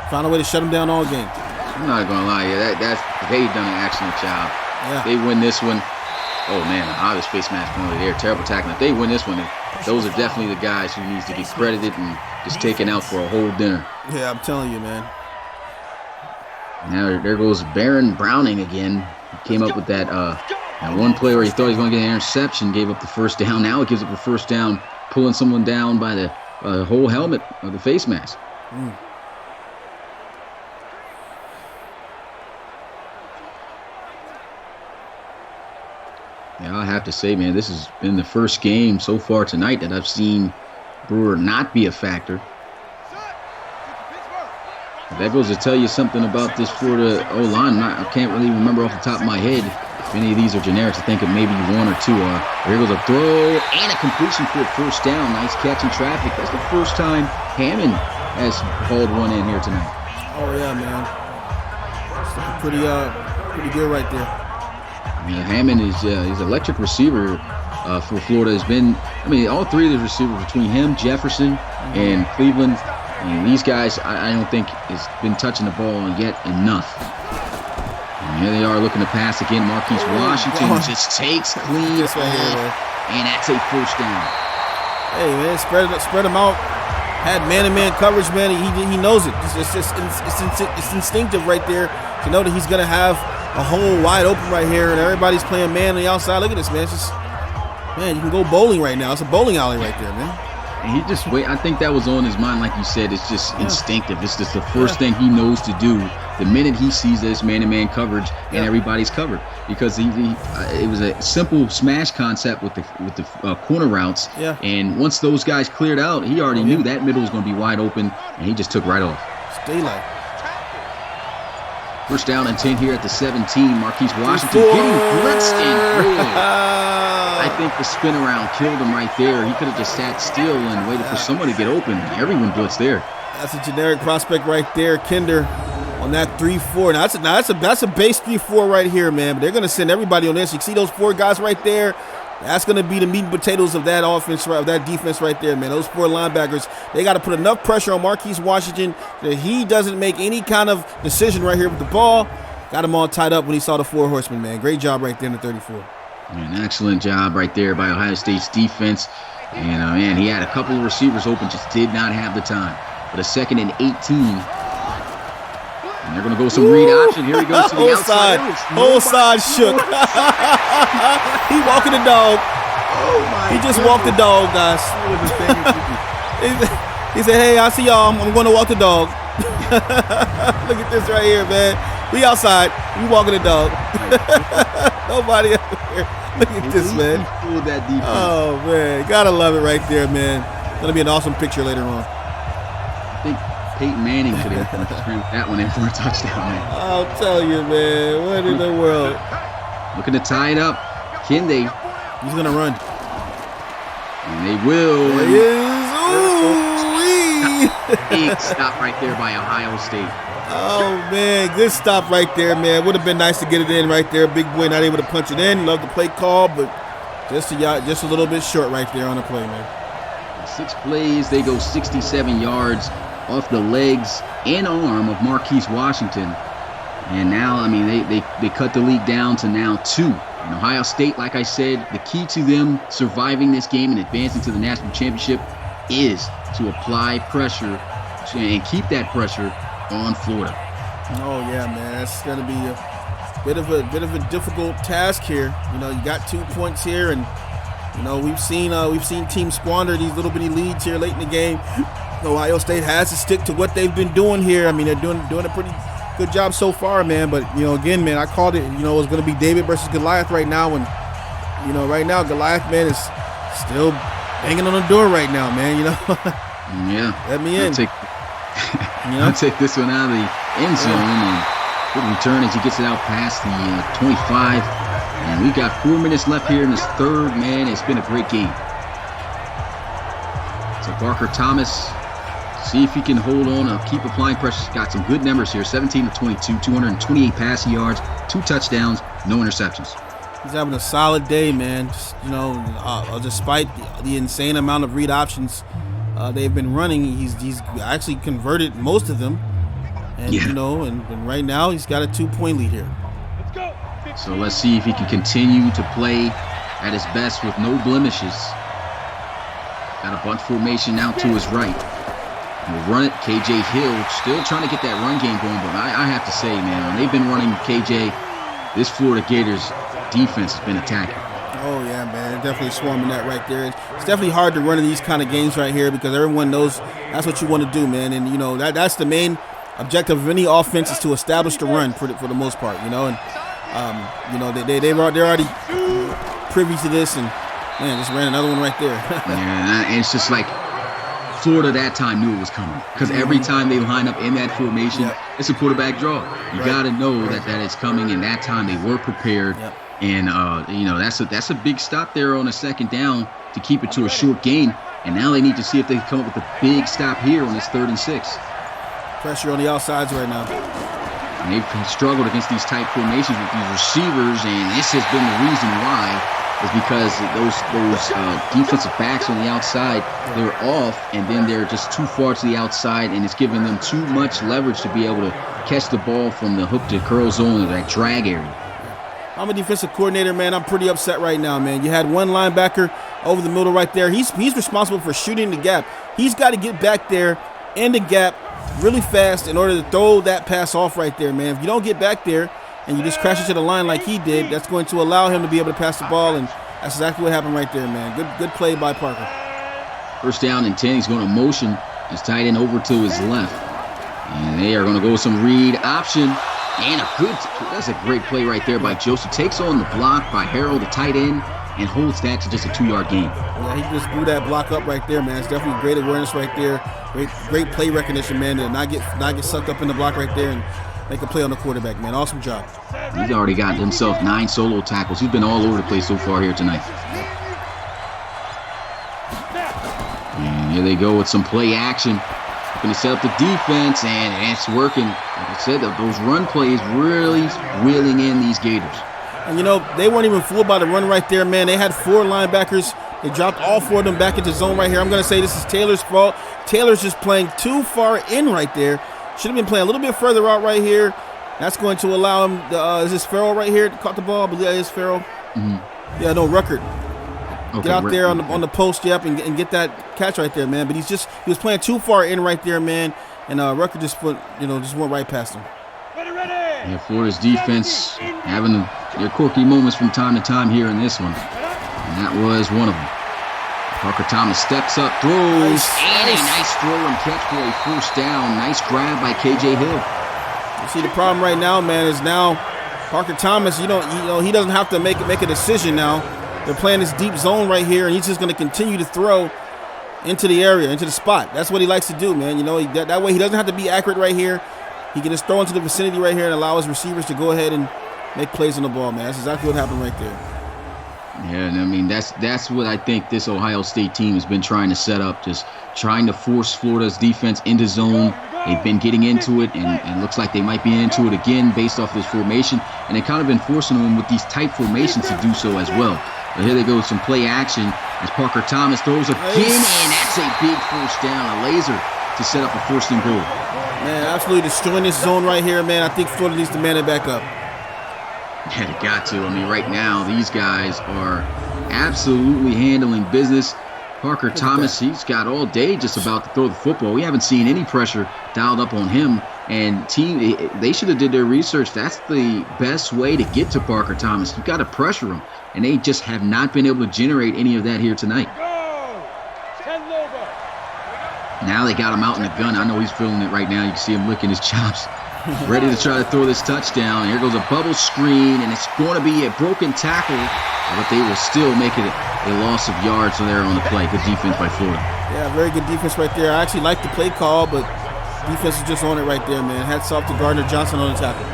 S2: found a way to shut him down all game.
S1: I'm not going to lie. They've done an excellent job.
S2: Yeah.
S1: They win this one. Oh, man, obvious face mask penalty there. Terrible tackling. If they win this one, those are definitely the guys who needs to get credited and just taken out for a whole dinner.
S2: Yeah, I'm telling you, man.
S1: Now there goes Baron Browning again. He came up with that one play where he thought he was going to get an interception, gave up the first down. Now he gives up the first down, pulling someone down by the whole helmet of the face mask. Yeah, I have to say, man, this has been the first game so far tonight that I've seen Brewer not be a factor. That goes to tell you something about this Florida O-line. I can't really remember off the top of my head if any of these are generics. I think of maybe 1 or 2 are. Here goes a throw and a completion for a first down. Nice catch in traffic. That's the first time Hammond has hauled one in here tonight.
S2: Oh, yeah, man. It's pretty good right there.
S1: Yeah, Hammond is he's an electric receiver for Florida. Has been, all 3 of the receivers between him, Jefferson, and Cleveland. These guys, I don't think has been touching the ball yet enough. And here they are looking to pass again. Marquise Washington just takes clean
S2: This right here, man.
S1: and that's a first down.
S2: Hey, man, spread him out. Had man-to-man coverage, man. He knows it. It's instinctive right there to know that he's going to have a hole wide open right here, and everybody's playing man on the outside. Look at this, man. It's just, man, you can go bowling right now. It's a bowling alley right there, man.
S1: And he just I think that was on his mind, like you said. It's just instinctive. It's just the first thing he knows to do the minute he sees this man-to-man coverage and everybody's covered. Because it was a simple smash concept with the corner routes.
S2: Yeah.
S1: And once those guys cleared out, he already knew that middle was going to be wide open, and he just took right off.
S2: It's daylight.
S1: First down and 10 here at the 17. Marquise Washington getting blitzed and I think the spin around killed him right there. He could have just sat still and waited for someone to get open. Everyone blitzed there.
S2: That's a generic prospect right there, Kinder, on that 3-4. Now that's a base 3-4 right here, man. But they're gonna send everybody on this. You see those 4 guys right there? That's gonna be the meat and potatoes of that offense, of that defense right there, man. Those 4 linebackers, they got to put enough pressure on Marquise Washington that he doesn't make any kind of decision right here with the ball. Got him all tied up when he saw the 4 horsemen, man. Great job right there in the 34.
S1: An excellent job right there by Ohio State's defense. And, man, he had a couple of receivers open, just did not have the time. But a 2nd and 18. And they're going to go some read option. Here he goes to the outside.
S2: Whole side shook. He walking the dog.
S1: Oh, my
S2: He just walked the dog, guys. He said, hey, I see y'all. I'm going to walk the dog. Look at this right here, man. We outside. We walking the dog. Nobody up here. Look at this, man.
S1: That defense.
S2: Oh, man. Gotta love it right there, man. Gonna be an awesome picture later on.
S1: I think Peyton Manning could have turned that one in for a touchdown, man.
S2: I'll tell you, man. What in the world?
S1: Looking to tie it up. Kende.
S2: He's gonna run.
S1: And they will.
S2: There he is. Ooh-wee.
S1: Big stop right there by Ohio State.
S2: Oh, man. Good stop right there, man. Would have been nice to get it in right there. Big boy not able to punch it in. Love the play call, but just a little bit short right there on the play, man.
S1: 6 plays. They go 67 yards off the legs and arm of Marquise Washington. And now, I mean, they cut the lead down to now 2. And Ohio State, like I said, the key to them surviving this game and advancing to the national championship is to apply pressure and keep that pressure on Florida.
S2: Oh yeah, man, that's gonna be a bit of a difficult task here. You know, you got 2 points here, and you know we've seen teams squander these little bitty leads here late in the game. Ohio State has to stick to what they've been doing here. I mean, they're doing a pretty good job so far, man. But you know, again, man, I called it. You know, it's gonna be David versus Goliath right now, and you know, right now Goliath, man, is still banging on the door right now, man. You know,
S1: yeah,
S2: let me in.
S1: I'll take this one out of the end zone and good return as he gets it out past the 25. And we've got 4 minutes left here in this third, man. It's been a great game. So Parker Thomas, see if he can hold on and keep applying pressure. He's got some good numbers here. 17 of 22, 228 passing yards, 2 touchdowns, no interceptions.
S2: He's having a solid day, man. Just, you know, despite the insane amount of read options they've been running, he's actually converted most of them, and you know, and right now he's got a 2-point lead here.
S3: Let's go.
S1: So let's see if he can continue to play at his best with no blemishes. Got a bunch formation now to his right. We'll run it. KJ Hill still trying to get that run game going, but I have to say, man, when they've been running KJ, this Florida Gators defense has been attacking.
S2: Oh yeah, man, they're definitely swarming that right there. It's definitely hard to run in these kind of games right here because everyone knows that's what you want to do, man. And you know that's the main objective of any offense is to establish the run for the most part, you know. And you know they're already privy to this, and man, just ran another one right there.
S1: Yeah, and it's just like Florida that time knew it was coming because every time they line up in that formation, it's a quarterback draw. You got to know that it's coming, and that time they were prepared. And you know that's a big stop there on a 2nd down to keep it to a short gain. And now they need to see if they can come up with a big stop here on this 3rd and 6.
S2: Pressure on the outsides right now.
S1: And they've struggled against these tight formations with these receivers, and this has been the reason why is because those defensive backs on the outside, they're off, and then they're just too far to the outside, and it's giving them too much leverage to be able to catch the ball from the hook to curl zone or that drag area.
S2: I'm a defensive coordinator, man. I'm pretty upset right now, man. You had one linebacker over the middle right there. He's responsible for shooting the gap. He's got to get back there in the gap really fast in order to throw that pass off right there, man. If you don't get back there and you just crash into the line like he did, that's going to allow him to be able to pass the ball, and that's exactly what happened right there, man. Good play by Parker.
S1: First down and 10. He's going to motion his tight end over to his left. And they are going to go with some read option. And that's a great play right there by Joseph. Takes on the block by Harold, the tight end, and holds that to just a 2-yard gain.
S2: Yeah, he just blew that block up right there, man. It's definitely great awareness right there. Great play recognition, man, to not get sucked up in the block right there and make a play on the quarterback, man. Awesome job.
S1: He's already got himself 9 solo tackles. He's been all over the place so far here tonight. And here they go with some play action. Going to set up the defense, and it's working. Like I said, those run plays really wheeling in these Gators.
S2: And, they weren't even fooled by the run right there, man. They had 4 linebackers. They dropped all 4 of them back into zone right here. I'm going to say this is Taylor's fault. Taylor's just playing too far in right there. Should have been playing a little bit further out right here. That's going to allow him. Is this Farrell right here that caught the ball? I believe that is Farrell. Mm-hmm. Yeah, no, Ruckert. Okay, get out there on the post, yep, and get that catch right there, man. But he was playing too far in right there, man. And Ruckert just went right past him.
S1: Yeah, Florida's defense having their quirky moments from time to time here in this one. And that was one of them. Parker Thomas steps up, throws, and a nice throw and catch for a first down. Nice grab by KJ Hill.
S2: You see, the problem right now, man, is now Parker Thomas, he doesn't have to make a decision now. They're playing this deep zone right here, and he's just going to continue to throw into the area, into the spot. That's what he likes to do, man. That way he doesn't have to be accurate right here. He can just throw into the vicinity right here and allow his receivers to go ahead and make plays on the ball, man. That's exactly what happened right there.
S1: Yeah, and I mean, that's what I think this Ohio State team has been trying to set up, just trying to force Florida's defense into zone. They've been getting into it, and looks like they might be into it again based off this formation. And they've kind of been forcing them with these tight formations to do so as well. But here they go with some play action as Parker Thomas throws again, and that's a big first down, a laser to set up a first and goal.
S2: Man, absolutely destroying this zone right here, man. I think Florida needs to man it back up.
S1: Yeah, they got to. I mean, right now, these guys are absolutely handling business. Parker Thomas, he's got all day just about to throw the football. We haven't seen any pressure dialed up on him. And team, they should have did their research. That's the best way to get to Parker Thomas. You've got to pressure him. And they just have not been able to generate any of that here tonight. Now they got him out in the gun. I know he's feeling it right now. You can see him licking his chops. Ready to try to throw this touchdown. Here goes a bubble screen, and it's going to be a broken tackle, but they will still make it a loss of yards there on the play. Good defense by Florida.
S2: Yeah, very good defense right there. I actually like the play call, but defense is just on it right there, man. Hats off to Gardner Johnson on the tackle.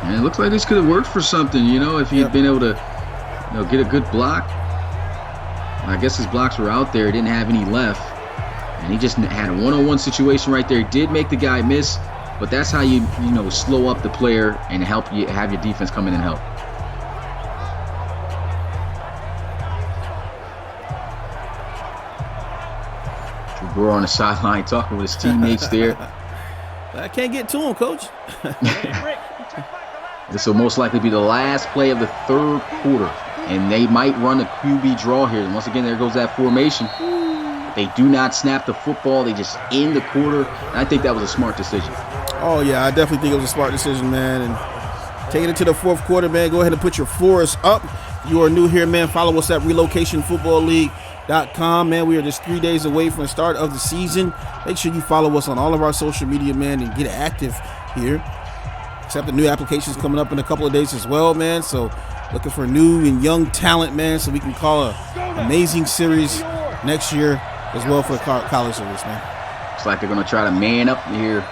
S1: And it looks like this could have worked for something, if he'd been able to get a good block. I guess his blocks were out there. He didn't have any left. And he just had a one-on-one situation right there. He did make the guy miss, but that's how you slow up the player and help you have your defense come in and help. Drew Brewer on the sideline talking with his teammates there.
S2: I can't get to him, Coach.
S1: This will most likely be the last play of the third quarter, and they might run a QB draw here. And once again, there goes that formation. They do not snap the football. They just end the quarter. And I think that was a smart decision.
S2: Oh, yeah, I definitely think it was a smart decision, man. And taking it to the fourth quarter, man, go ahead and put your fours up. If you are new here, man, follow us at relocationfootballleague.com, man. We are just 3 days away from the start of the season. Make sure you follow us on all of our social media, man, and get active here. Except the new applications coming up in a couple of days as well, man. So looking for new and young talent, man, so we can call an amazing series next year as well for the college series, man.
S1: Looks like they're going to try to man up here.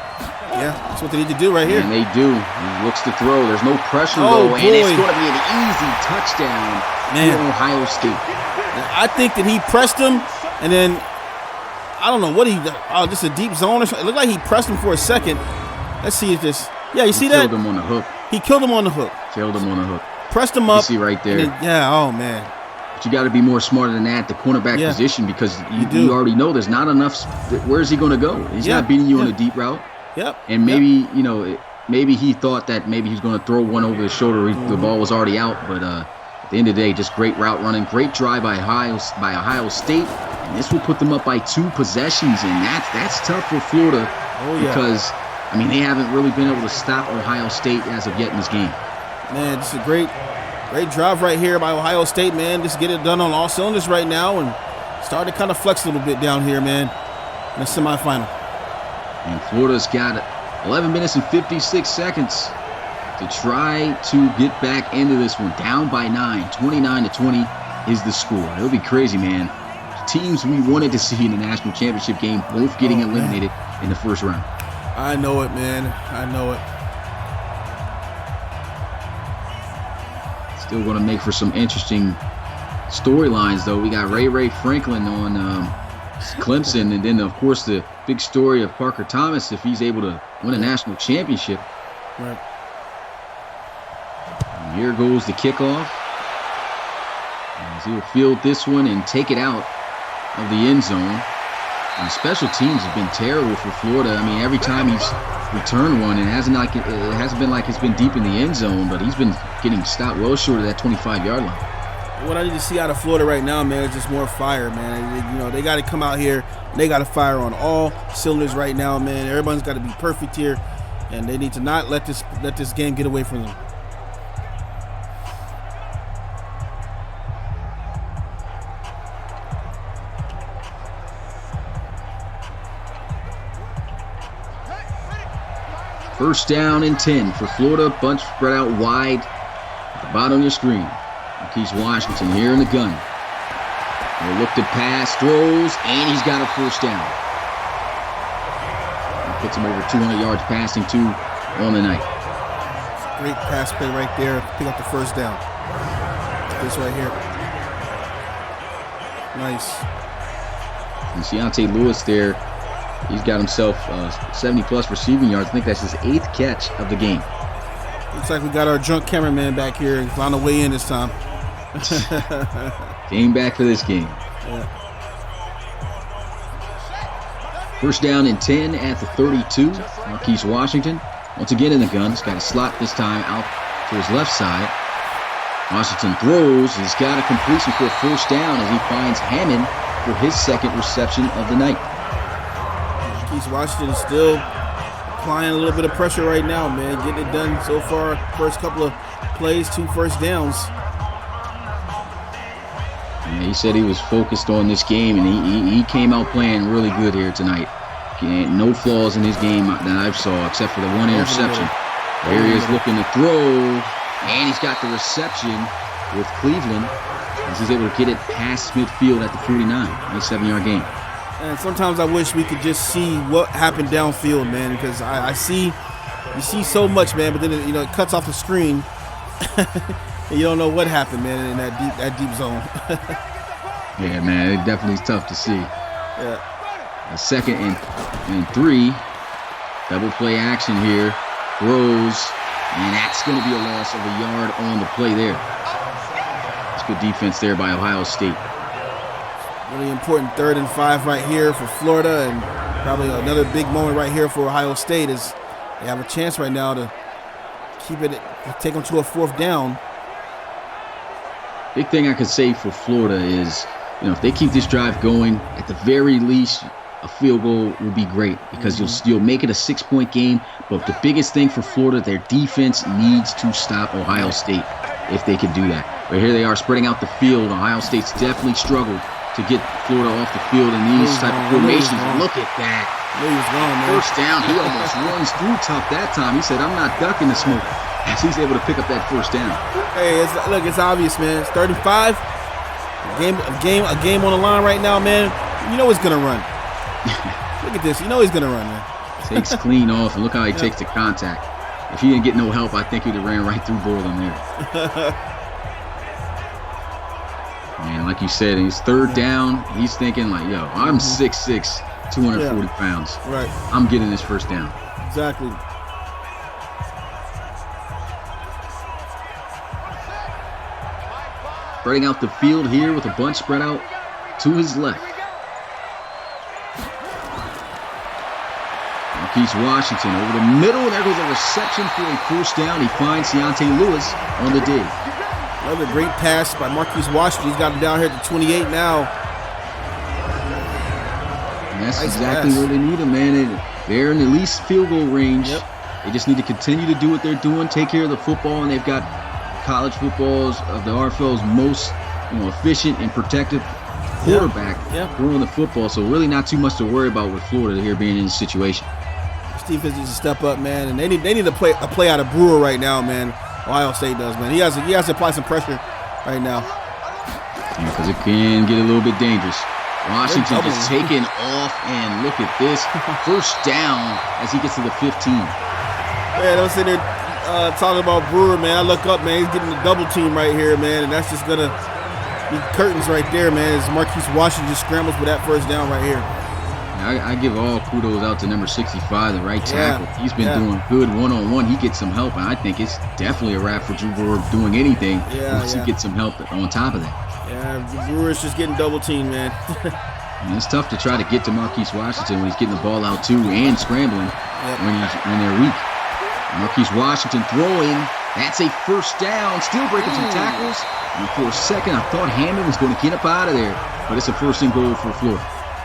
S2: Yeah, that's what they need to do right here.
S1: And they do. He looks to throw. There's no pressure, though, and it's going to be an easy touchdown for Ohio State.
S2: I think that he pressed him, and then I don't know what just a deep zone or something. It looked like he pressed him for a second. Let's see if this. Yeah, you see that?
S1: He killed him on the hook.
S2: He killed him on the hook.
S1: Killed him on the hook.
S2: Pressed him up.
S1: You see right there.
S2: Yeah, oh, man.
S1: But you got to be more smarter than that, the cornerback position, because you already know there's not enough. Where's he going to go? He's not beating you on a deep route.
S2: Yep.
S1: And maybe, maybe he thought that maybe he was going to throw one over his shoulder. The ball was already out. But at the end of the day, just great route running. Great drive by Ohio State. And this will put them up by 2 possessions. And that's tough for Florida because, they haven't really been able to stop Ohio State as of yet in this game.
S2: Man, this is a great drive right here by Ohio State, man. Just get it done on all cylinders right now and start to kind of flex a little bit down here, man, in the semifinal.
S1: And Florida's got 11 minutes and 56 seconds to try to get back into this one. Down by 9, 29-20 is the score. It'll be crazy, man. Teams we wanted to see in the national championship game both getting eliminated in the first round.
S2: I know it, man. I know it.
S1: Still going to make for some interesting storylines, though. We got Ray Franklin on Clemson, and then, of course, the big story of Parker Thomas if he's able to win a national championship.
S2: Right.
S1: And here goes the kickoff. As he'll field this one and take it out of the end zone. And special teams have been terrible for Florida. Every time he's returned one, it hasn't been like it's been deep in the end zone, but he's been getting stopped well short of that 25-yard line.
S2: What I need to see out of Florida right now, man, is just more fire, man. They got to come out here. They got to fire on all cylinders right now, man. Everyone's got to be perfect here, and they need to not let this game get away from them.
S1: First down and 10 for Florida. Bunch spread out wide at the bottom of your screen. Marquise Washington here in the gun. He'll look to pass, throws, and he's got a first down. He puts him over 200 yards passing too on the night.
S2: Great pass play right there. Pick up the first down. This right here. Nice.
S1: And Keontae Lewis there. He's got himself 70-plus receiving yards. I think that's his 8th catch of the game.
S2: Looks like we got our drunk cameraman back here and found a way in this time.
S1: Came back for this game.
S2: Yeah.
S1: First down and 10 at the 32. Marquise Washington once again in the gun. He's got a slot this time out to his left side. Washington throws. He's got a completion for a first down as he finds Hammond for his 2nd reception of the night.
S2: Marquise Washington is still applying a little bit of pressure right now, man. Getting it done so far. First couple of plays, 2 first downs.
S1: Yeah, he said he was focused on this game, and he came out playing really good here tonight. No flaws in his game that I've saw, except for the 1 interception. There he is looking to throw, and he's got the reception with Cleveland as he's able to get it past midfield at the 49. Nice 7-yard gain.
S2: And sometimes I wish we could just see what happened downfield, man, because you see so much, man, but then it cuts off the screen, and you don't know what happened, man, in that deep zone.
S1: Yeah, man, it definitely is tough to see.
S2: Yeah.
S1: A 2nd and 3, double play action here, throws, and that's going to be a loss of a yard on the play there. It's good defense there by Ohio State.
S2: Really important 3rd and 5 right here for Florida, and probably another big moment right here for Ohio State is they have a chance right now to take them to a 4th down.
S1: Big thing I could say for Florida is, if they keep this drive going, at the very least, a field goal will be great because you'll make it a 6-point game. But the biggest thing for Florida, their defense needs to stop Ohio State if they can do that. But here they are spreading out the field. Ohio State's definitely struggled to get Florida off the field in these type of formations. Look at that. First down. He almost runs through tough that time. He said, I'm not ducking the smoke. As he's able to pick up that first down.
S2: Hey, it's obvious, man. It's 35. A game on the line right now, man. You know he's gonna run. Look at this. You know he's gonna run, man.
S1: Takes clean off, and look how he takes the contact. If he didn't get no help, I think he'd have ran right through Borland there. Man, like you said, in his 3rd down, he's thinking like, yo, I'm 6'6", 240 pounds.
S2: Right.
S1: I'm getting this first down.
S2: Exactly.
S1: Spreading out the field here with a bunch spread out to his left. Marquise Washington over the middle. There goes a reception for a first down. He finds Deontay Lewis on the dig.
S2: Another great pass by Marquise Washington. He's got him down here at the 28 now.
S1: And that's exactly where they need him, man. They're in at least field goal range.
S2: Yep.
S1: They just need to continue to do what they're doing, take care of the football, and they've got college football's of the RFL's most efficient and protective quarterback throwing the football. So really not too much to worry about with Florida here being in this situation.
S2: This defense needs to step up, man, and they need to play a play out of Brewer right now, man. Ohio State does, man. He has to apply some pressure right now.
S1: Yeah, because it can get a little bit dangerous. Washington just taking off, and look at this. First down as he gets to the 15.
S2: Man, I'm sitting there talking about Brewer, man. I look up, man. He's getting the double team right here, man, and that's just going to be curtains right there, man, as Marquise Washington just scrambles for that first down right here.
S1: I give all kudos out to number 65, the right tackle. He's been doing good one-on-one. He gets some help, and I think it's definitely a wrap for Drew Brewer doing anything once he gets some help on top of that.
S2: Yeah, Brewer's just getting double teamed, man.
S1: And it's tough to try to get to Marquise Washington when he's getting the ball out too and scrambling when they're weak. Marquise Washington throwing. That's a first down. Still breaking some tackles. And for a second, I thought Hammond was going to get up out of there, but it's a first and goal for Florida.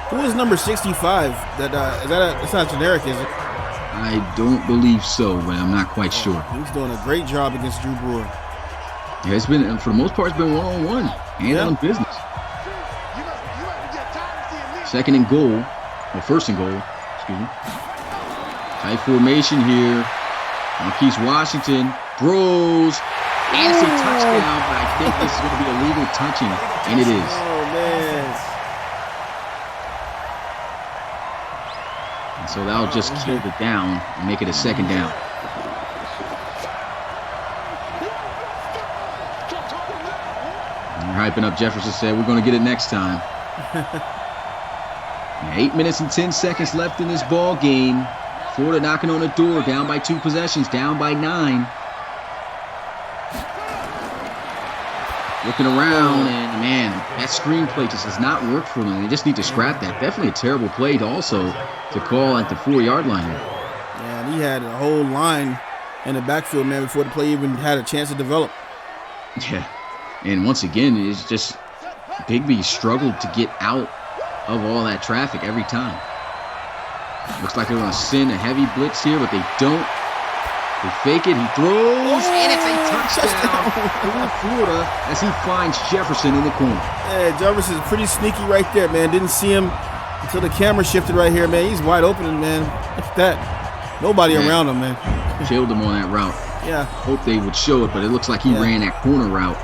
S2: Who is number 65? It's not generic, is it?
S1: I don't believe so, but I'm not quite sure.
S2: He's doing a great job against Drew Brewer.
S1: Yeah, it's been, for the most part, it's been one-on-one. Handling business. Second and goal. Or first and goal. Excuse me. Tight formation here. Marquise Washington throws. And it's a touchdown, but I think this is going to be a legal touching. And it is.
S2: Oh, man.
S1: And so that'll just kill it down and make it a second down. And they're hyping up. Jefferson said, we're going to get it next time. 8 minutes and 10 seconds left in this ball game. Florida knocking on the door, down by 2 possessions, down by 9. Looking around, and man, that screen play just has not worked for them. They just need to scrap that. Definitely a terrible play to call at the 4-yard line.
S2: Yeah, he had a whole line in the backfield, man, before the play even had a chance to develop.
S1: Yeah, and once again, it's just Bigby struggled to get out of all that traffic every time. Looks like they're going to send a heavy blitz here, but they don't. They fake it. He throws, and it's a touchdown for Florida as he finds Jefferson in the corner.
S2: Yeah, Jefferson's pretty sneaky right there, man. Didn't see him until the camera shifted right here, man. He's wide open, man. Look at that. Nobody around him, man.
S1: Killed him on that route.
S2: Yeah.
S1: Hope they would show it, but it looks like he ran that corner route.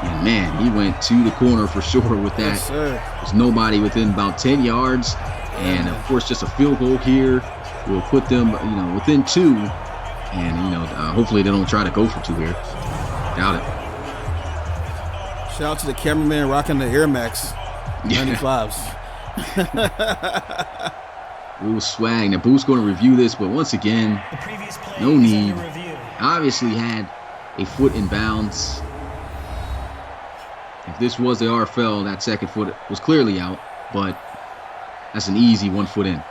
S1: And, man, he went to the corner for sure with that.
S2: Yes, sir.
S1: There's nobody within about 10 yards. And, of course, just a field goal here will put them, within 2. And, hopefully they don't try to go for 2 here. Doubt it.
S2: Shout out to the cameraman rocking the Air Max 95s.
S1: Ooh, swag. Now, Boo's going to review this, but once again, no need. Obviously had a foot in bounds. If this was the RFL, that second foot was clearly out, but that's an easy 1 foot in.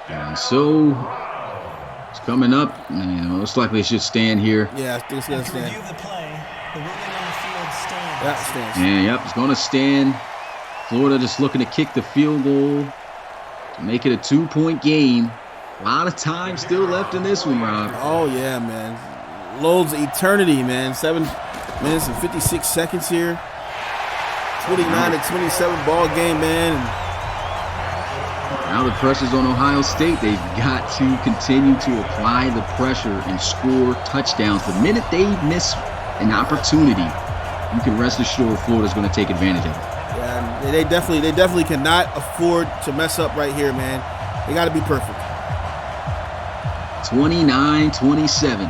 S1: And so it's coming up. Most likely it should stand here.
S2: Yeah, I think it's going to stand.
S4: Review of the play. The ruling on the field stands.
S2: That stands.
S1: And yep, it's going to stand. Florida just looking to kick the field goal to make it a 2-point game. A lot of time still left in this one, Rob.
S2: Oh, yeah, man. Loads of eternity, man. 7 minutes and 56 seconds here. 29-27 ball game, man.
S1: Now the pressure's on Ohio State. They've got to continue to apply the pressure and score touchdowns. The minute they miss an opportunity, you can rest assured Florida's going to take advantage of it.
S2: Yeah, they definitely cannot afford to mess up right here, man. They got to be perfect.
S1: 29-27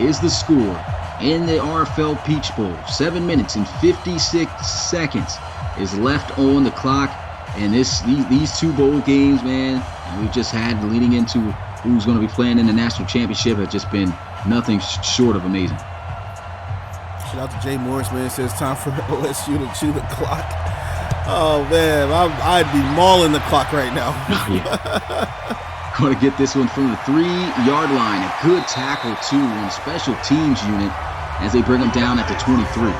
S1: is the score in the RFL Peach Bowl. 7 minutes and 56 seconds is left on the clock. And these two bowl games, man, and we've just had leading into who's going to be playing in the national championship have just been nothing short of amazing.
S2: Shout out to Jay Morris, man. It says time for OSU to chew the clock. Oh, man, I'd be mauling the clock right now.
S1: Going to get this one from the 3-yard line. A good tackle, too, on the special teams unit as they bring them down at the 23.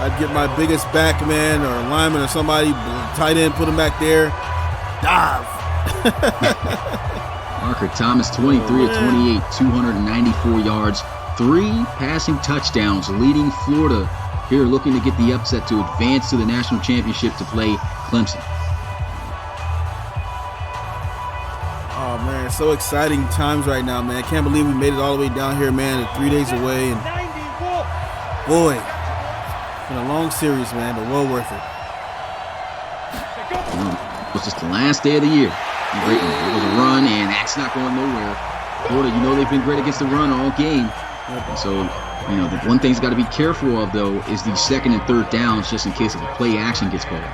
S2: I'd get my biggest back, man, or lineman or somebody, tight end, put him back there. Dive.
S1: Parker Thomas, 23 of 28, 294 yards, 3 passing touchdowns, leading Florida here, looking to get the upset to advance to the national championship to play Clemson.
S2: Oh, man, so exciting times right now, man. I can't believe we made it all the way down here, man, 3 days away. And boy, it's been a long series, man, but well worth it.
S1: It was just the last day of the year. Great one. It was a run, and that's not going nowhere. Florida, they've been great against the run all game. And so, the one thing's got to be careful of, though, is the second and third downs, just in case if a play action gets called.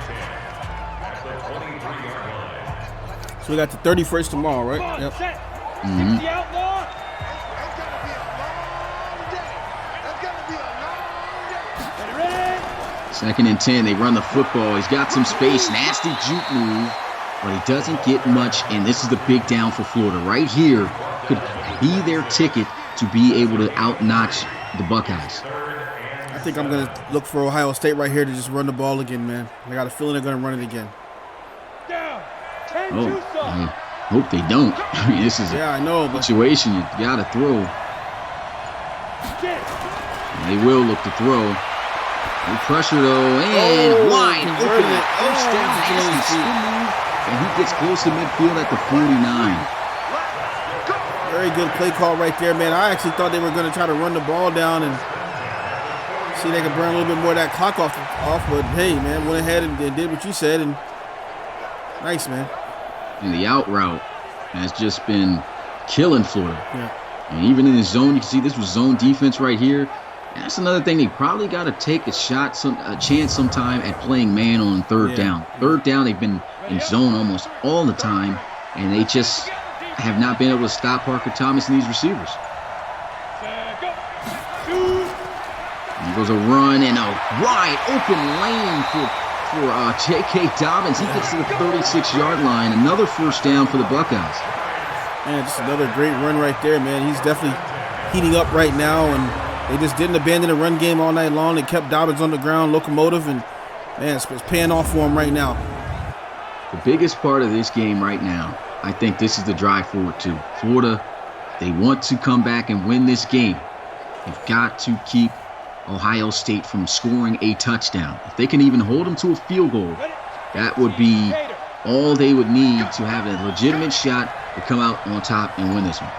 S2: So we got the 31st tomorrow, right? Yep.
S1: Mm-hmm. Second and 10, they run the football. He's got some space, nasty juke move, but he doesn't get much, and this is the big down for Florida. Right here could be their ticket to be able to outnotch the Buckeyes.
S2: I think I'm going to look for Ohio State right here to just run the ball again, man. I got a feeling they're going to run it again.
S1: Oh, I hope they don't. I mean, this is a situation you got to throw. They will look to throw. No pressure, though, and wide open. First down, and he gets close to midfield at the 49.
S2: Very good play call right there, man. I actually thought they were going to try to run the ball down and see if they could burn a little bit more of that clock off. But, hey, man, went ahead and did what you said, and nice, man.
S1: And the out route has just been killing Florida.
S2: Yeah.
S1: And even in the zone, you can see this was zone defense right here. And that's another thing. They probably got to take a chance sometime at playing man on third down. Third down, they've been in zone almost all the time, and they just have not been able to stop Parker Thomas and these receivers. And there goes a run and a wide open lane for J.K. Dobbins. He gets to the 36-yard line. Another first down for the Buckeyes.
S2: Man, just another great run right there, man. He's definitely heating up right now, and they just didn't abandon the run game all night long. They kept Dobbins on the ground, locomotive, and, man, it's paying off for him right now.
S1: The biggest part of this game right now, I think this is the drive forward, too. Florida, they want to come back and win this game. They've got to keep Ohio State from scoring a touchdown. If they can even hold them to a field goal, that would be all they would need to have a legitimate shot to come out on top and win this one.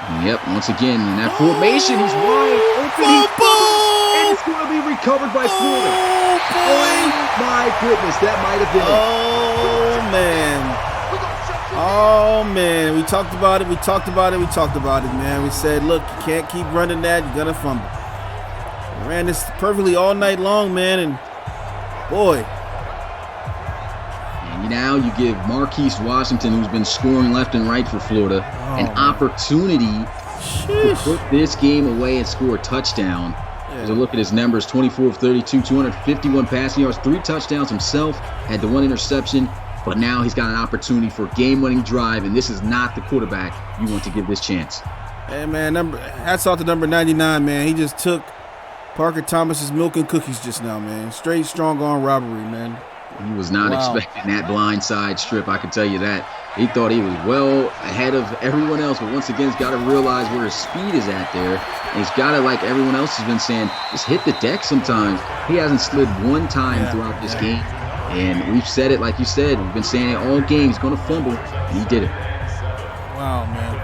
S1: And yep, once again, in that formation, he's wide open. And it's going to be recovered by Florida. Oh, my goodness, that might have been it.
S2: Oh, man. We talked about it, man. We said, look, you can't keep running that. You're going to fumble. Ran this perfectly all night long, man, and boy.
S1: And now you give Marquise Washington, who's been scoring left and right for Florida, an opportunity to put this game away and score a touchdown. As I look at his numbers, 24 of 32, 251 passing yards, 3 touchdowns himself, had the 1 interception, but now he's got an opportunity for a game-winning drive, and this is not the quarterback you want to give this chance.
S2: Hey, man, hats off to number 99, man. He just took Parker Thomas's milk and cookies just now, man. Straight strong arm robbery, man.
S1: He was not expecting that blindside strip, I can tell you that. He thought he was well ahead of everyone else, but once again, he's got to realize where his speed is at there. And he's got to, like everyone else has been saying, just hit the deck sometimes. He hasn't slid one time throughout this game. And we've said it, like you said, we've been saying it all game. He's going to fumble, and he did it.
S2: Wow, man.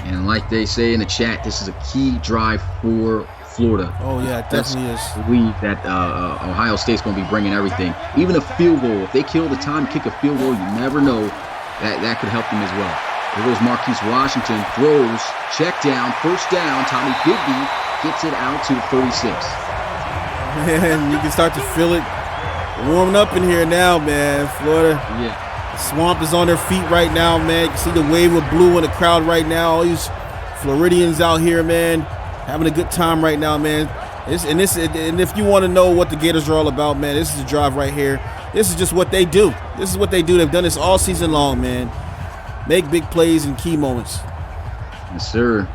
S1: And like they say in the chat, this is a key drive for Florida.
S2: Oh, yeah, it definitely is.
S1: I believe that Ohio State's going to be bringing everything. Even a field goal. If they kill the time, kick a field goal, you never know. That could help them as well. There goes Marquise Washington. Throws. Check down. First down. Tommy Bigby gets it out to 36.
S2: Man, you can start to feel it warming up in here now, man. Florida.
S1: Yeah.
S2: The swamp is on their feet right now, man. You can see the wave of blue in the crowd right now. All these Floridians out here, man, having a good time right now, man. And if you want to know what the Gators are all about, man, this is the drive right here. This is just what they do. This is what they do. They've done this all season long, man. Make big plays in key moments.
S1: Yes, sir.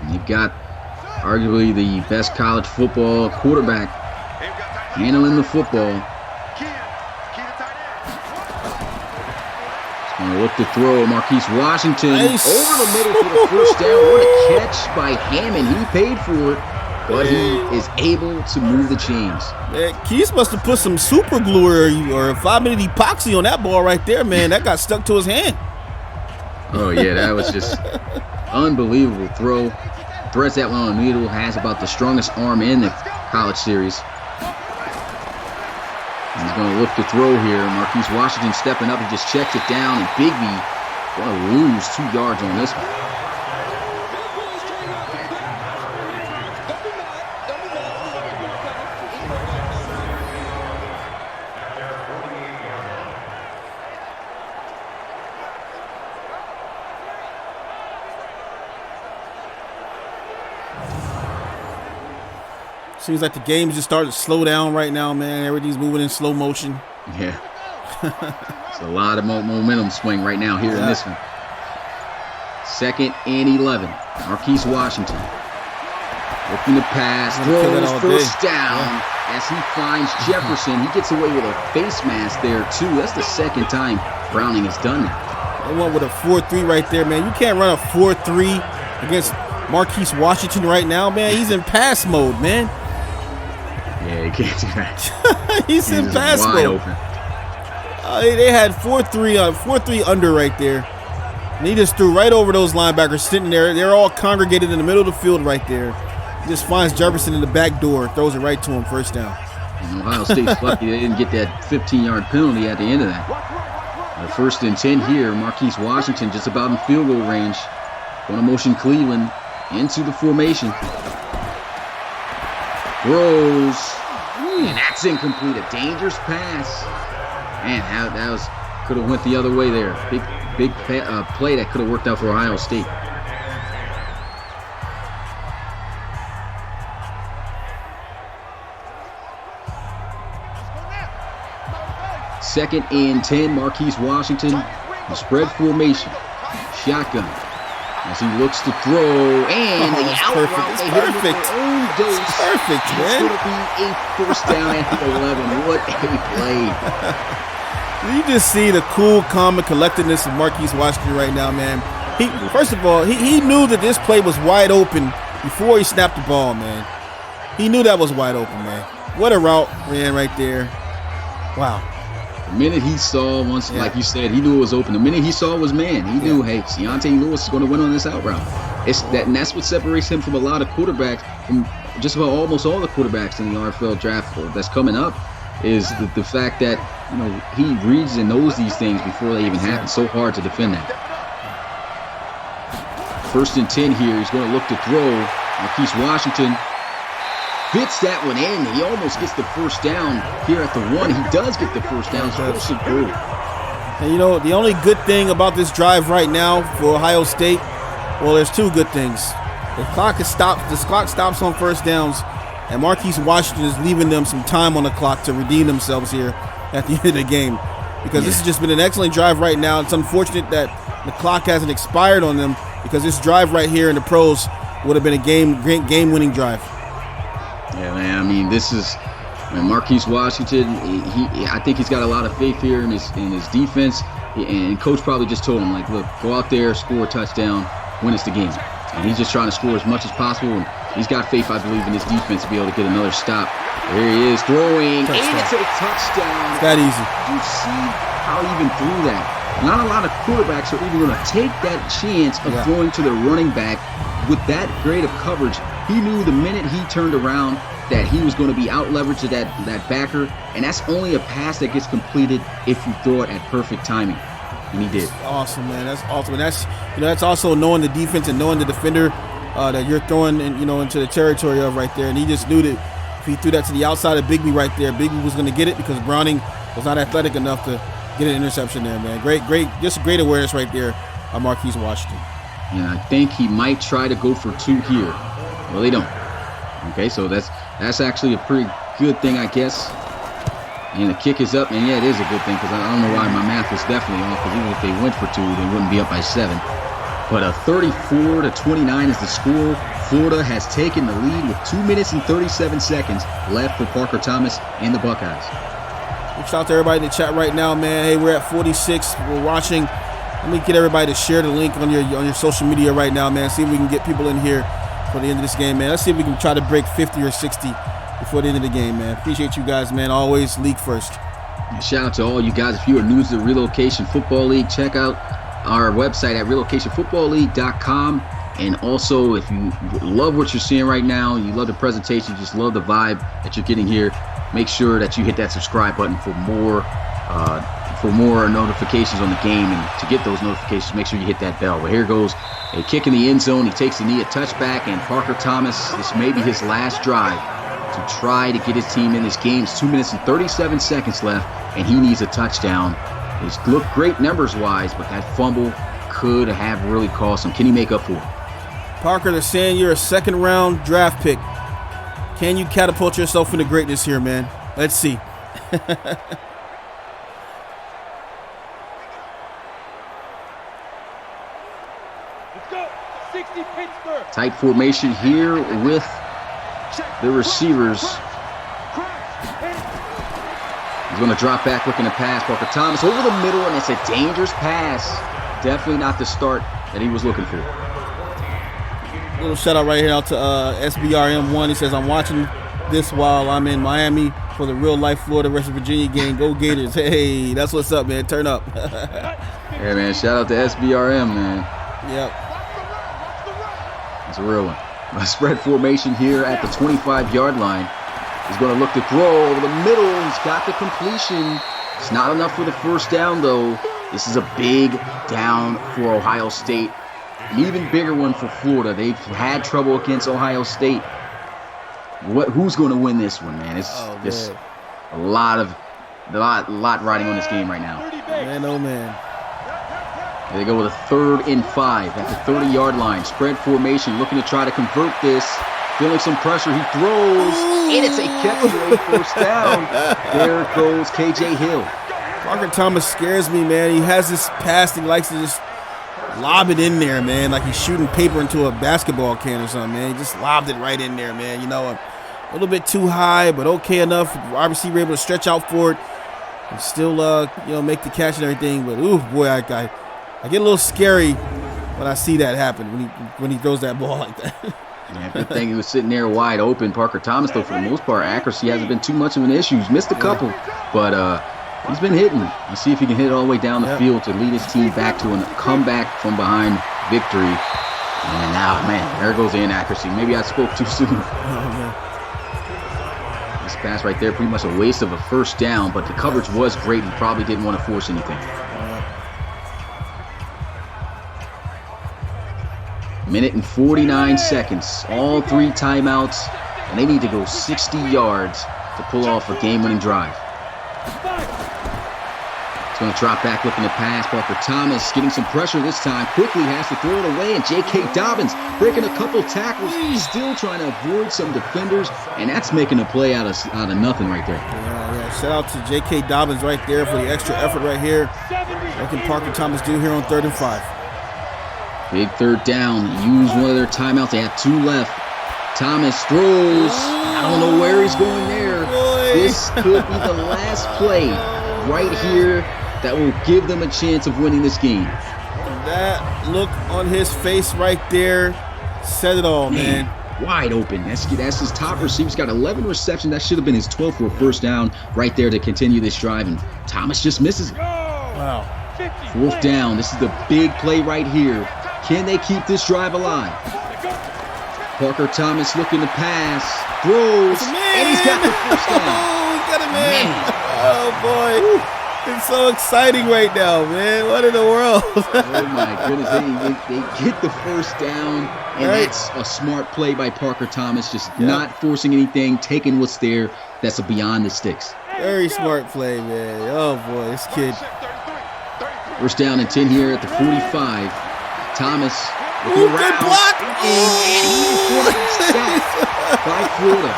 S1: And you've got arguably the best college football quarterback handling the football. He's going to look to throw. Marquise Washington over the middle for the first down. What a catch by Hammond. He paid for it, but he is able to move the chains.
S2: Man, Keys must have put some super glue or 5-minute epoxy on that ball right there, man. That got stuck to his hand.
S1: Oh, yeah, that was just unbelievable throw. Threads that one on the needle, has about the strongest arm in the college series. He's going to look to throw here. Marquise Washington stepping up. He just checks it down, and Bigby going to lose 2 yards on this one.
S2: Seems like the game's just starting to slow down right now, man. Everything's moving in slow motion.
S1: Yeah. It's a lot of momentum swing right now here in this one. 2nd and 11. Marquise Washington looking to pass, throws first down as he finds Jefferson. He gets away with a face mask there too. That's the 2nd time Browning has done that.
S2: They went with a 4-3 right there, man. You can't run a 4-3 against Marquise Washington right now, man. He's in pass mode, man.
S1: Yeah, you can't do that.
S2: He's in pass mode.
S1: Open.
S2: They had 4-3 under right there. And he just threw right over those linebackers sitting there. They're all congregated in the middle of the field right there. He just finds Jefferson in the back door, throws it right to him, first down.
S1: And Ohio State's lucky they didn't get that 15-yard penalty at the end of that. 1st and 10 here. Marquise Washington just about in field goal range. Going to motion Cleveland into the formation. Throws. And that's incomplete. A dangerous pass. Man, that was could have went the other way there. Big play that could have worked out for Ohio State. Second and 10, Marquise Washington, the spread formation, shotgun. As he looks to throw, and the out route, they hit him with their own dose.
S2: It's perfect, man.
S1: It's going to be a first down at the 11. What a play.
S2: You just see the cool, calm, and collectedness of Marquise Washington right now, man. First of all, he knew that this play was wide open before he snapped the ball, man. He knew that was wide open, man. What a route ran right there. Wow.
S1: The minute he saw, like you said, he knew it was open. The minute he saw it was man. He knew, hey, Deontay Lewis is going to win on this out route. And that's what separates him from a lot of quarterbacks, from just about almost all the quarterbacks in the NFL draft that's coming up, is the fact that, you know, he reads and knows these things before they even happen. So hard to defend that. 1st and 10 here. He's going to look to throw. Marquise Washington fits that one in. He almost gets the first down here at the 1. He does get the first down. It's
S2: and you know, the only good thing about this drive right now for Ohio State, well, there's 2 good things. The clock stops on first downs, and Marquise Washington is leaving them some time on the clock to redeem themselves here at the end of the game. Because this has just been an excellent drive right now. It's unfortunate that the clock hasn't expired on them, because this drive right here in the pros would have been a great game-winning drive.
S1: Yeah, man. I mean, this is Marquise Washington. I think he's got a lot of faith here in his defense. And coach probably just told him, like, look, go out there, score a touchdown, win us the game. And he's just trying to score as much as possible. And he's got faith, I believe, in his defense to be able to get another stop. Here he is throwing, and it's a touchdown.
S2: It's that easy.
S1: You see how he even threw that. Not a lot of quarterbacks are even going to take that chance of throwing to their running back with that grade of coverage. He knew the minute he turned around that he was going to be out-leveraged to that backer, and that's only a pass that gets completed if you throw it at perfect timing, and he did.
S2: That's awesome, man. That's awesome, and that's also knowing the defense and knowing the defender that you're throwing into the territory of right there. And he just knew that If he threw that to the outside of Bigby right there, Bigby was going to get it because Browning was not athletic enough to get an interception there, man. Great, just great awareness right there on Marquise Washington.
S1: And I think he might try to go for 2 here. Well, they don't. Okay, so that's actually a pretty good thing, I guess. And the kick is up, and yeah, it is a good thing because I don't know why my math was definitely off, because even if they went for 2, they wouldn't be up by 7. But 34-29 is the score. Florida has taken the lead with 2 minutes and 37 seconds left for Parker Thomas and the Buckeyes.
S2: Shout out to everybody in the chat right now, man. Hey, we're at 46. We're watching. Let me get everybody to share the link on your social media right now, man. See if we can get people in here for the end of this game, man. Let's see if we can try to break 50 or 60 before the end of the game, man. Appreciate you guys, man. Always league first.
S1: And shout out to all you guys. If you are new to the Relocation Football League, check out our website at relocationfootballleague.com. And also, if you love what you're seeing right now, you love the presentation, you just love the vibe that you're getting here, make sure that you hit that subscribe button for more notifications on the game. And to get those notifications, make sure you hit that bell. But here goes a kick in the end zone. He takes the knee, a touchback, and Parker Thomas, this may be his last drive to try to get his team in this game. It's 2 minutes and 37 seconds left, and he needs a touchdown. He's looked great numbers-wise, but that fumble could have really cost him. Can he make up for it?
S2: Parker, they're saying you're a second-round draft pick. Can you catapult yourself into greatness here, man? Let's see.
S3: Let's go. 60 Pittsburgh.
S1: Tight formation here with the receivers. He's going to drop back looking to pass. Parker Thomas over the middle, and it's a dangerous pass. Definitely not the start that he was looking for.
S2: Little shout out right here out to SBRM1. He says, I'm watching this while I'm in Miami for the real life Florida versus Virginia game. Go Gators. Hey, that's what's up, man. Turn up.
S1: Yeah, man. Shout out to SBRM, man.
S2: Yep.
S1: It's a real one. A spread formation here at the 25-yard line. He's going to look to throw over the middle. He's got the completion. It's not enough for the first down, though. This is a big down for Ohio State. An even bigger one for Florida. They've had trouble against Ohio State. Who's going to win this one, man? It's just a lot riding on this game right now.
S2: Man, oh man.
S1: Here they go with a 3rd and 5 at the 30-yard line. Spread formation, looking to try to convert this. Feeling some pressure, he throws, and it's a catch for a first down. There goes KJ Hill.
S2: Parker Thomas scares me, man. He has this pass that he likes to just lob it in there, man, like he's shooting paper into a basketball can or something, man. He just lobbed it right in there, man. You know, a little bit too high, but okay enough. Wide receiver able to stretch out for it and still, make the catch and everything. But ooh, boy, I get a little scary when I see that happen when he throws that ball like that.
S1: Yeah, good thing he was sitting there wide open. Parker Thomas, though, for the most part, accuracy hasn't been too much of an issue. He's missed a couple, but he's been hitting. Let's see if he can hit it all the way down the field to lead his team back to a comeback from behind victory. And now, man, there goes the inaccuracy. Maybe I spoke too soon. This pass right there, pretty much a waste of a first down, but the coverage was great. He probably didn't want to force anything. Minute and 49 seconds. All 3 timeouts, and they need to go 60 yards to pull off a game-winning drive. He's going to drop back looking to pass. Parker Thomas getting some pressure this time. Quickly has to throw it away, and J.K. Dobbins breaking a couple tackles. Still trying to avoid some defenders, and that's making a play out of nothing right there.
S2: Yeah. Shout out to J.K. Dobbins right there for the extra effort right here. What can Parker Thomas do here on 3rd and 5?
S1: Big 3rd down. Use one of their timeouts. They have 2 left. Thomas throws. I don't know where he's going there. This could be the last play right here that will give them a chance of winning this game.
S2: That look on his face right there said it all, man.
S1: Wide open. That's his top receiver. He's got 11 receptions. That should have been his 12th for a first down right there to continue this drive, and Thomas just misses it.
S2: Wow.
S1: 4th down. This is the big play right here. Can they keep this drive alive? Parker Thomas looking to pass, throws, and he's got the first down.
S2: Oh, he's got a man. Oh, boy. It's so exciting right now, man. What in the world?
S1: Oh my goodness, they get the first down, and that's a smart play by Parker Thomas, just not forcing anything, taking what's there. That's a beyond the sticks.
S2: Very smart play, man. Oh boy, this kid.
S1: First down and 10 here at the 45. Thomas looking around.
S2: Good block.
S1: By Florida.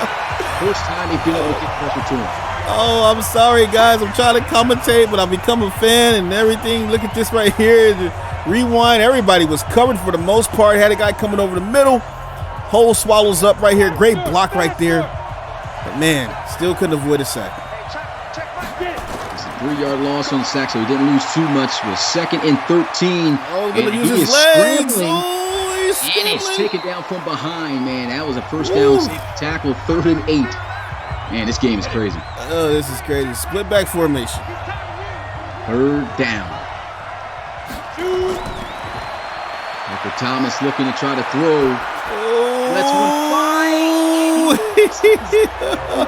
S1: First time they've been able to get pressure to him.
S2: Oh, I'm sorry, guys. I'm trying to commentate, but I've become a fan and everything. Look at this right here. The rewind. Everybody was covered for the most part. Had a guy coming over the middle. Hole swallows up right here. Great block right there. But man, still couldn't avoid a sack.
S1: It's a 3-yard loss on the sack, so he didn't lose too much. With 2nd and 13.
S2: Oh, he's going to use his legs. Oh,
S1: and he's taken down from behind, man. That was a first down safety tackle, 3rd and 8. Man, this game is crazy.
S2: Oh, this is crazy. Split back formation.
S1: 3rd down. Parker Thomas looking to try to throw. That's one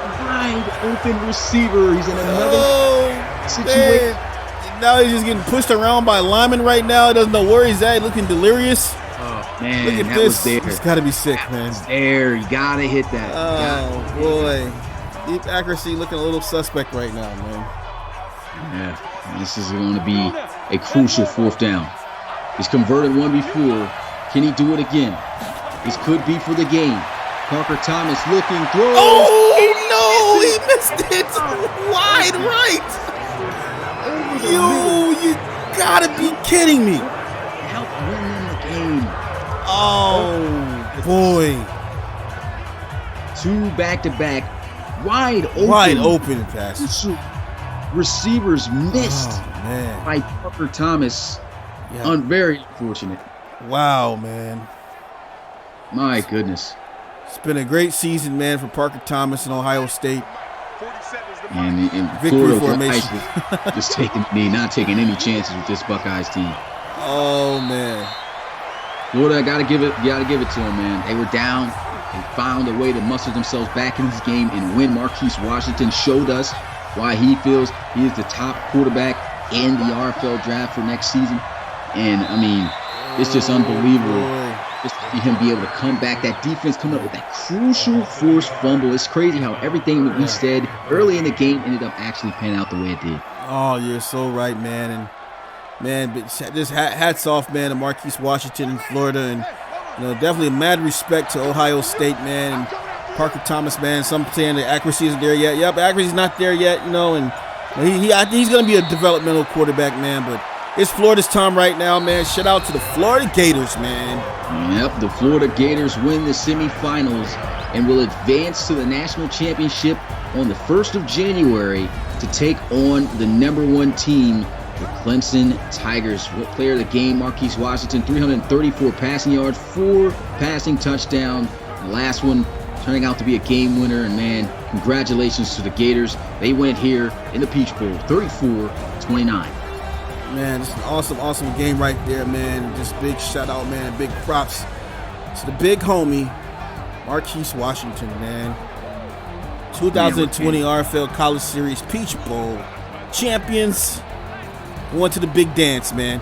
S1: wide open receiver. He's in another situation.
S2: Man. Now he's just getting pushed around by a lineman right now. He doesn't know where he's at. Looking delirious.
S1: Oh, man,
S2: look at
S1: that
S2: this.
S1: was there.
S2: He's got to be sick, man.
S1: There, you got to hit that.
S2: Oh, boy. Deep accuracy looking a little suspect right now, man.
S1: Yeah, this is going to be a crucial 4th down. He's converted one before. Can he do it again? This could be for the game. Parker Thomas looking, throws.
S2: Oh, no, he missed it. Wide right. You gotta be kidding me.
S1: Help winning the game.
S2: Oh, boy.
S1: 2 back-to-back. Wide
S2: open pass.
S1: Receivers missed
S2: man.
S1: by Parker Thomas.
S2: Yeah.
S1: Very unfortunate.
S2: Wow, man.
S1: My goodness.
S2: It's been a great season, man, for Parker Thomas and Ohio State.
S1: And
S2: Victory
S1: Florida
S2: formation.
S1: just not taking any chances with this Buckeyes team.
S2: Oh, man.
S1: Florida, gotta give it to them, man. They were down. They found a way to muster themselves back in this game and win. Marquise Washington showed us why he feels he is the top quarterback in the RFL draft for next season. And, I mean, it's just unbelievable just to see him be able to come back. That defense coming up with that crucial forced fumble. It's crazy how everything that we said early in the game ended up actually panning out the way it did.
S2: Oh, you're so right, man. And, man, just hats off, man, to Marquise Washington in Florida. And, definitely mad respect to Ohio State, man, and Parker Thomas, man. Some saying the accuracy isn't there yet. Yep, accuracy's not there yet, and I think he's going to be a developmental quarterback, man. But it's Florida's time right now, man. Shout out to the Florida Gators, man.
S1: Yep, the Florida Gators win the semifinals and will advance to the national championship on the 1st of January to take on the #1 team, the Clemson Tigers. What player of the game? Marquise Washington, 334 passing yards, 4 passing touchdowns. The last one turning out to be a game winner. And, man, congratulations to the Gators. They went here in the Peach Bowl, 34-29.
S2: Man, it's an awesome game right there, man. Just big shout out, man. Big props to the big homie, Marquise Washington, man. 2020 RFL College Series Peach Bowl champions. Went to the big dance, man.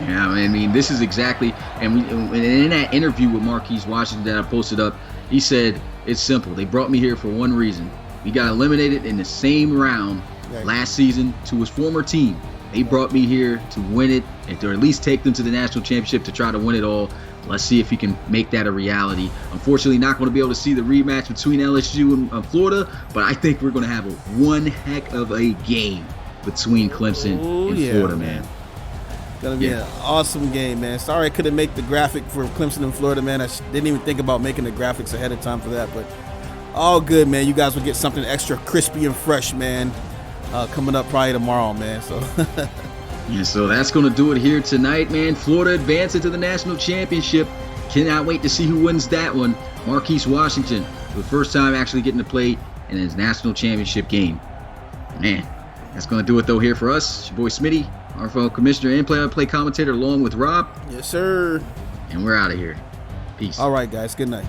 S1: Yeah, I mean, this is exactly, and in that interview with Marquise Washington that I posted up, he said, it's simple. They brought me here for one reason. We got eliminated in the same round last season to his former team. They brought me here to win it and to at least take them to the national championship to try to win it all. Let's see if he can make that a reality. Unfortunately, not going to be able to see the rematch between LSU and Florida, but I think we're going to have one heck of a game between Clemson and Florida, man.
S2: It's going to be an awesome game, man. Sorry I couldn't make the graphic for Clemson and Florida, man. I didn't even think about making the graphics ahead of time for that, but all good, man. You guys will get something extra crispy and fresh, man, coming up probably tomorrow, man. So
S1: yeah, so that's going to do it here tonight, man. Florida advancing to the national championship. Cannot wait to see who wins that one. Marquise Washington, for the first time actually getting to play in his national championship game. Man, that's going to do it, though, here for us. It's your boy Smitty, RFL commissioner and play-by-play commentator, along with Rob.
S2: Yes, sir.
S1: And we're out of here. Peace.
S2: All right, guys. Good night.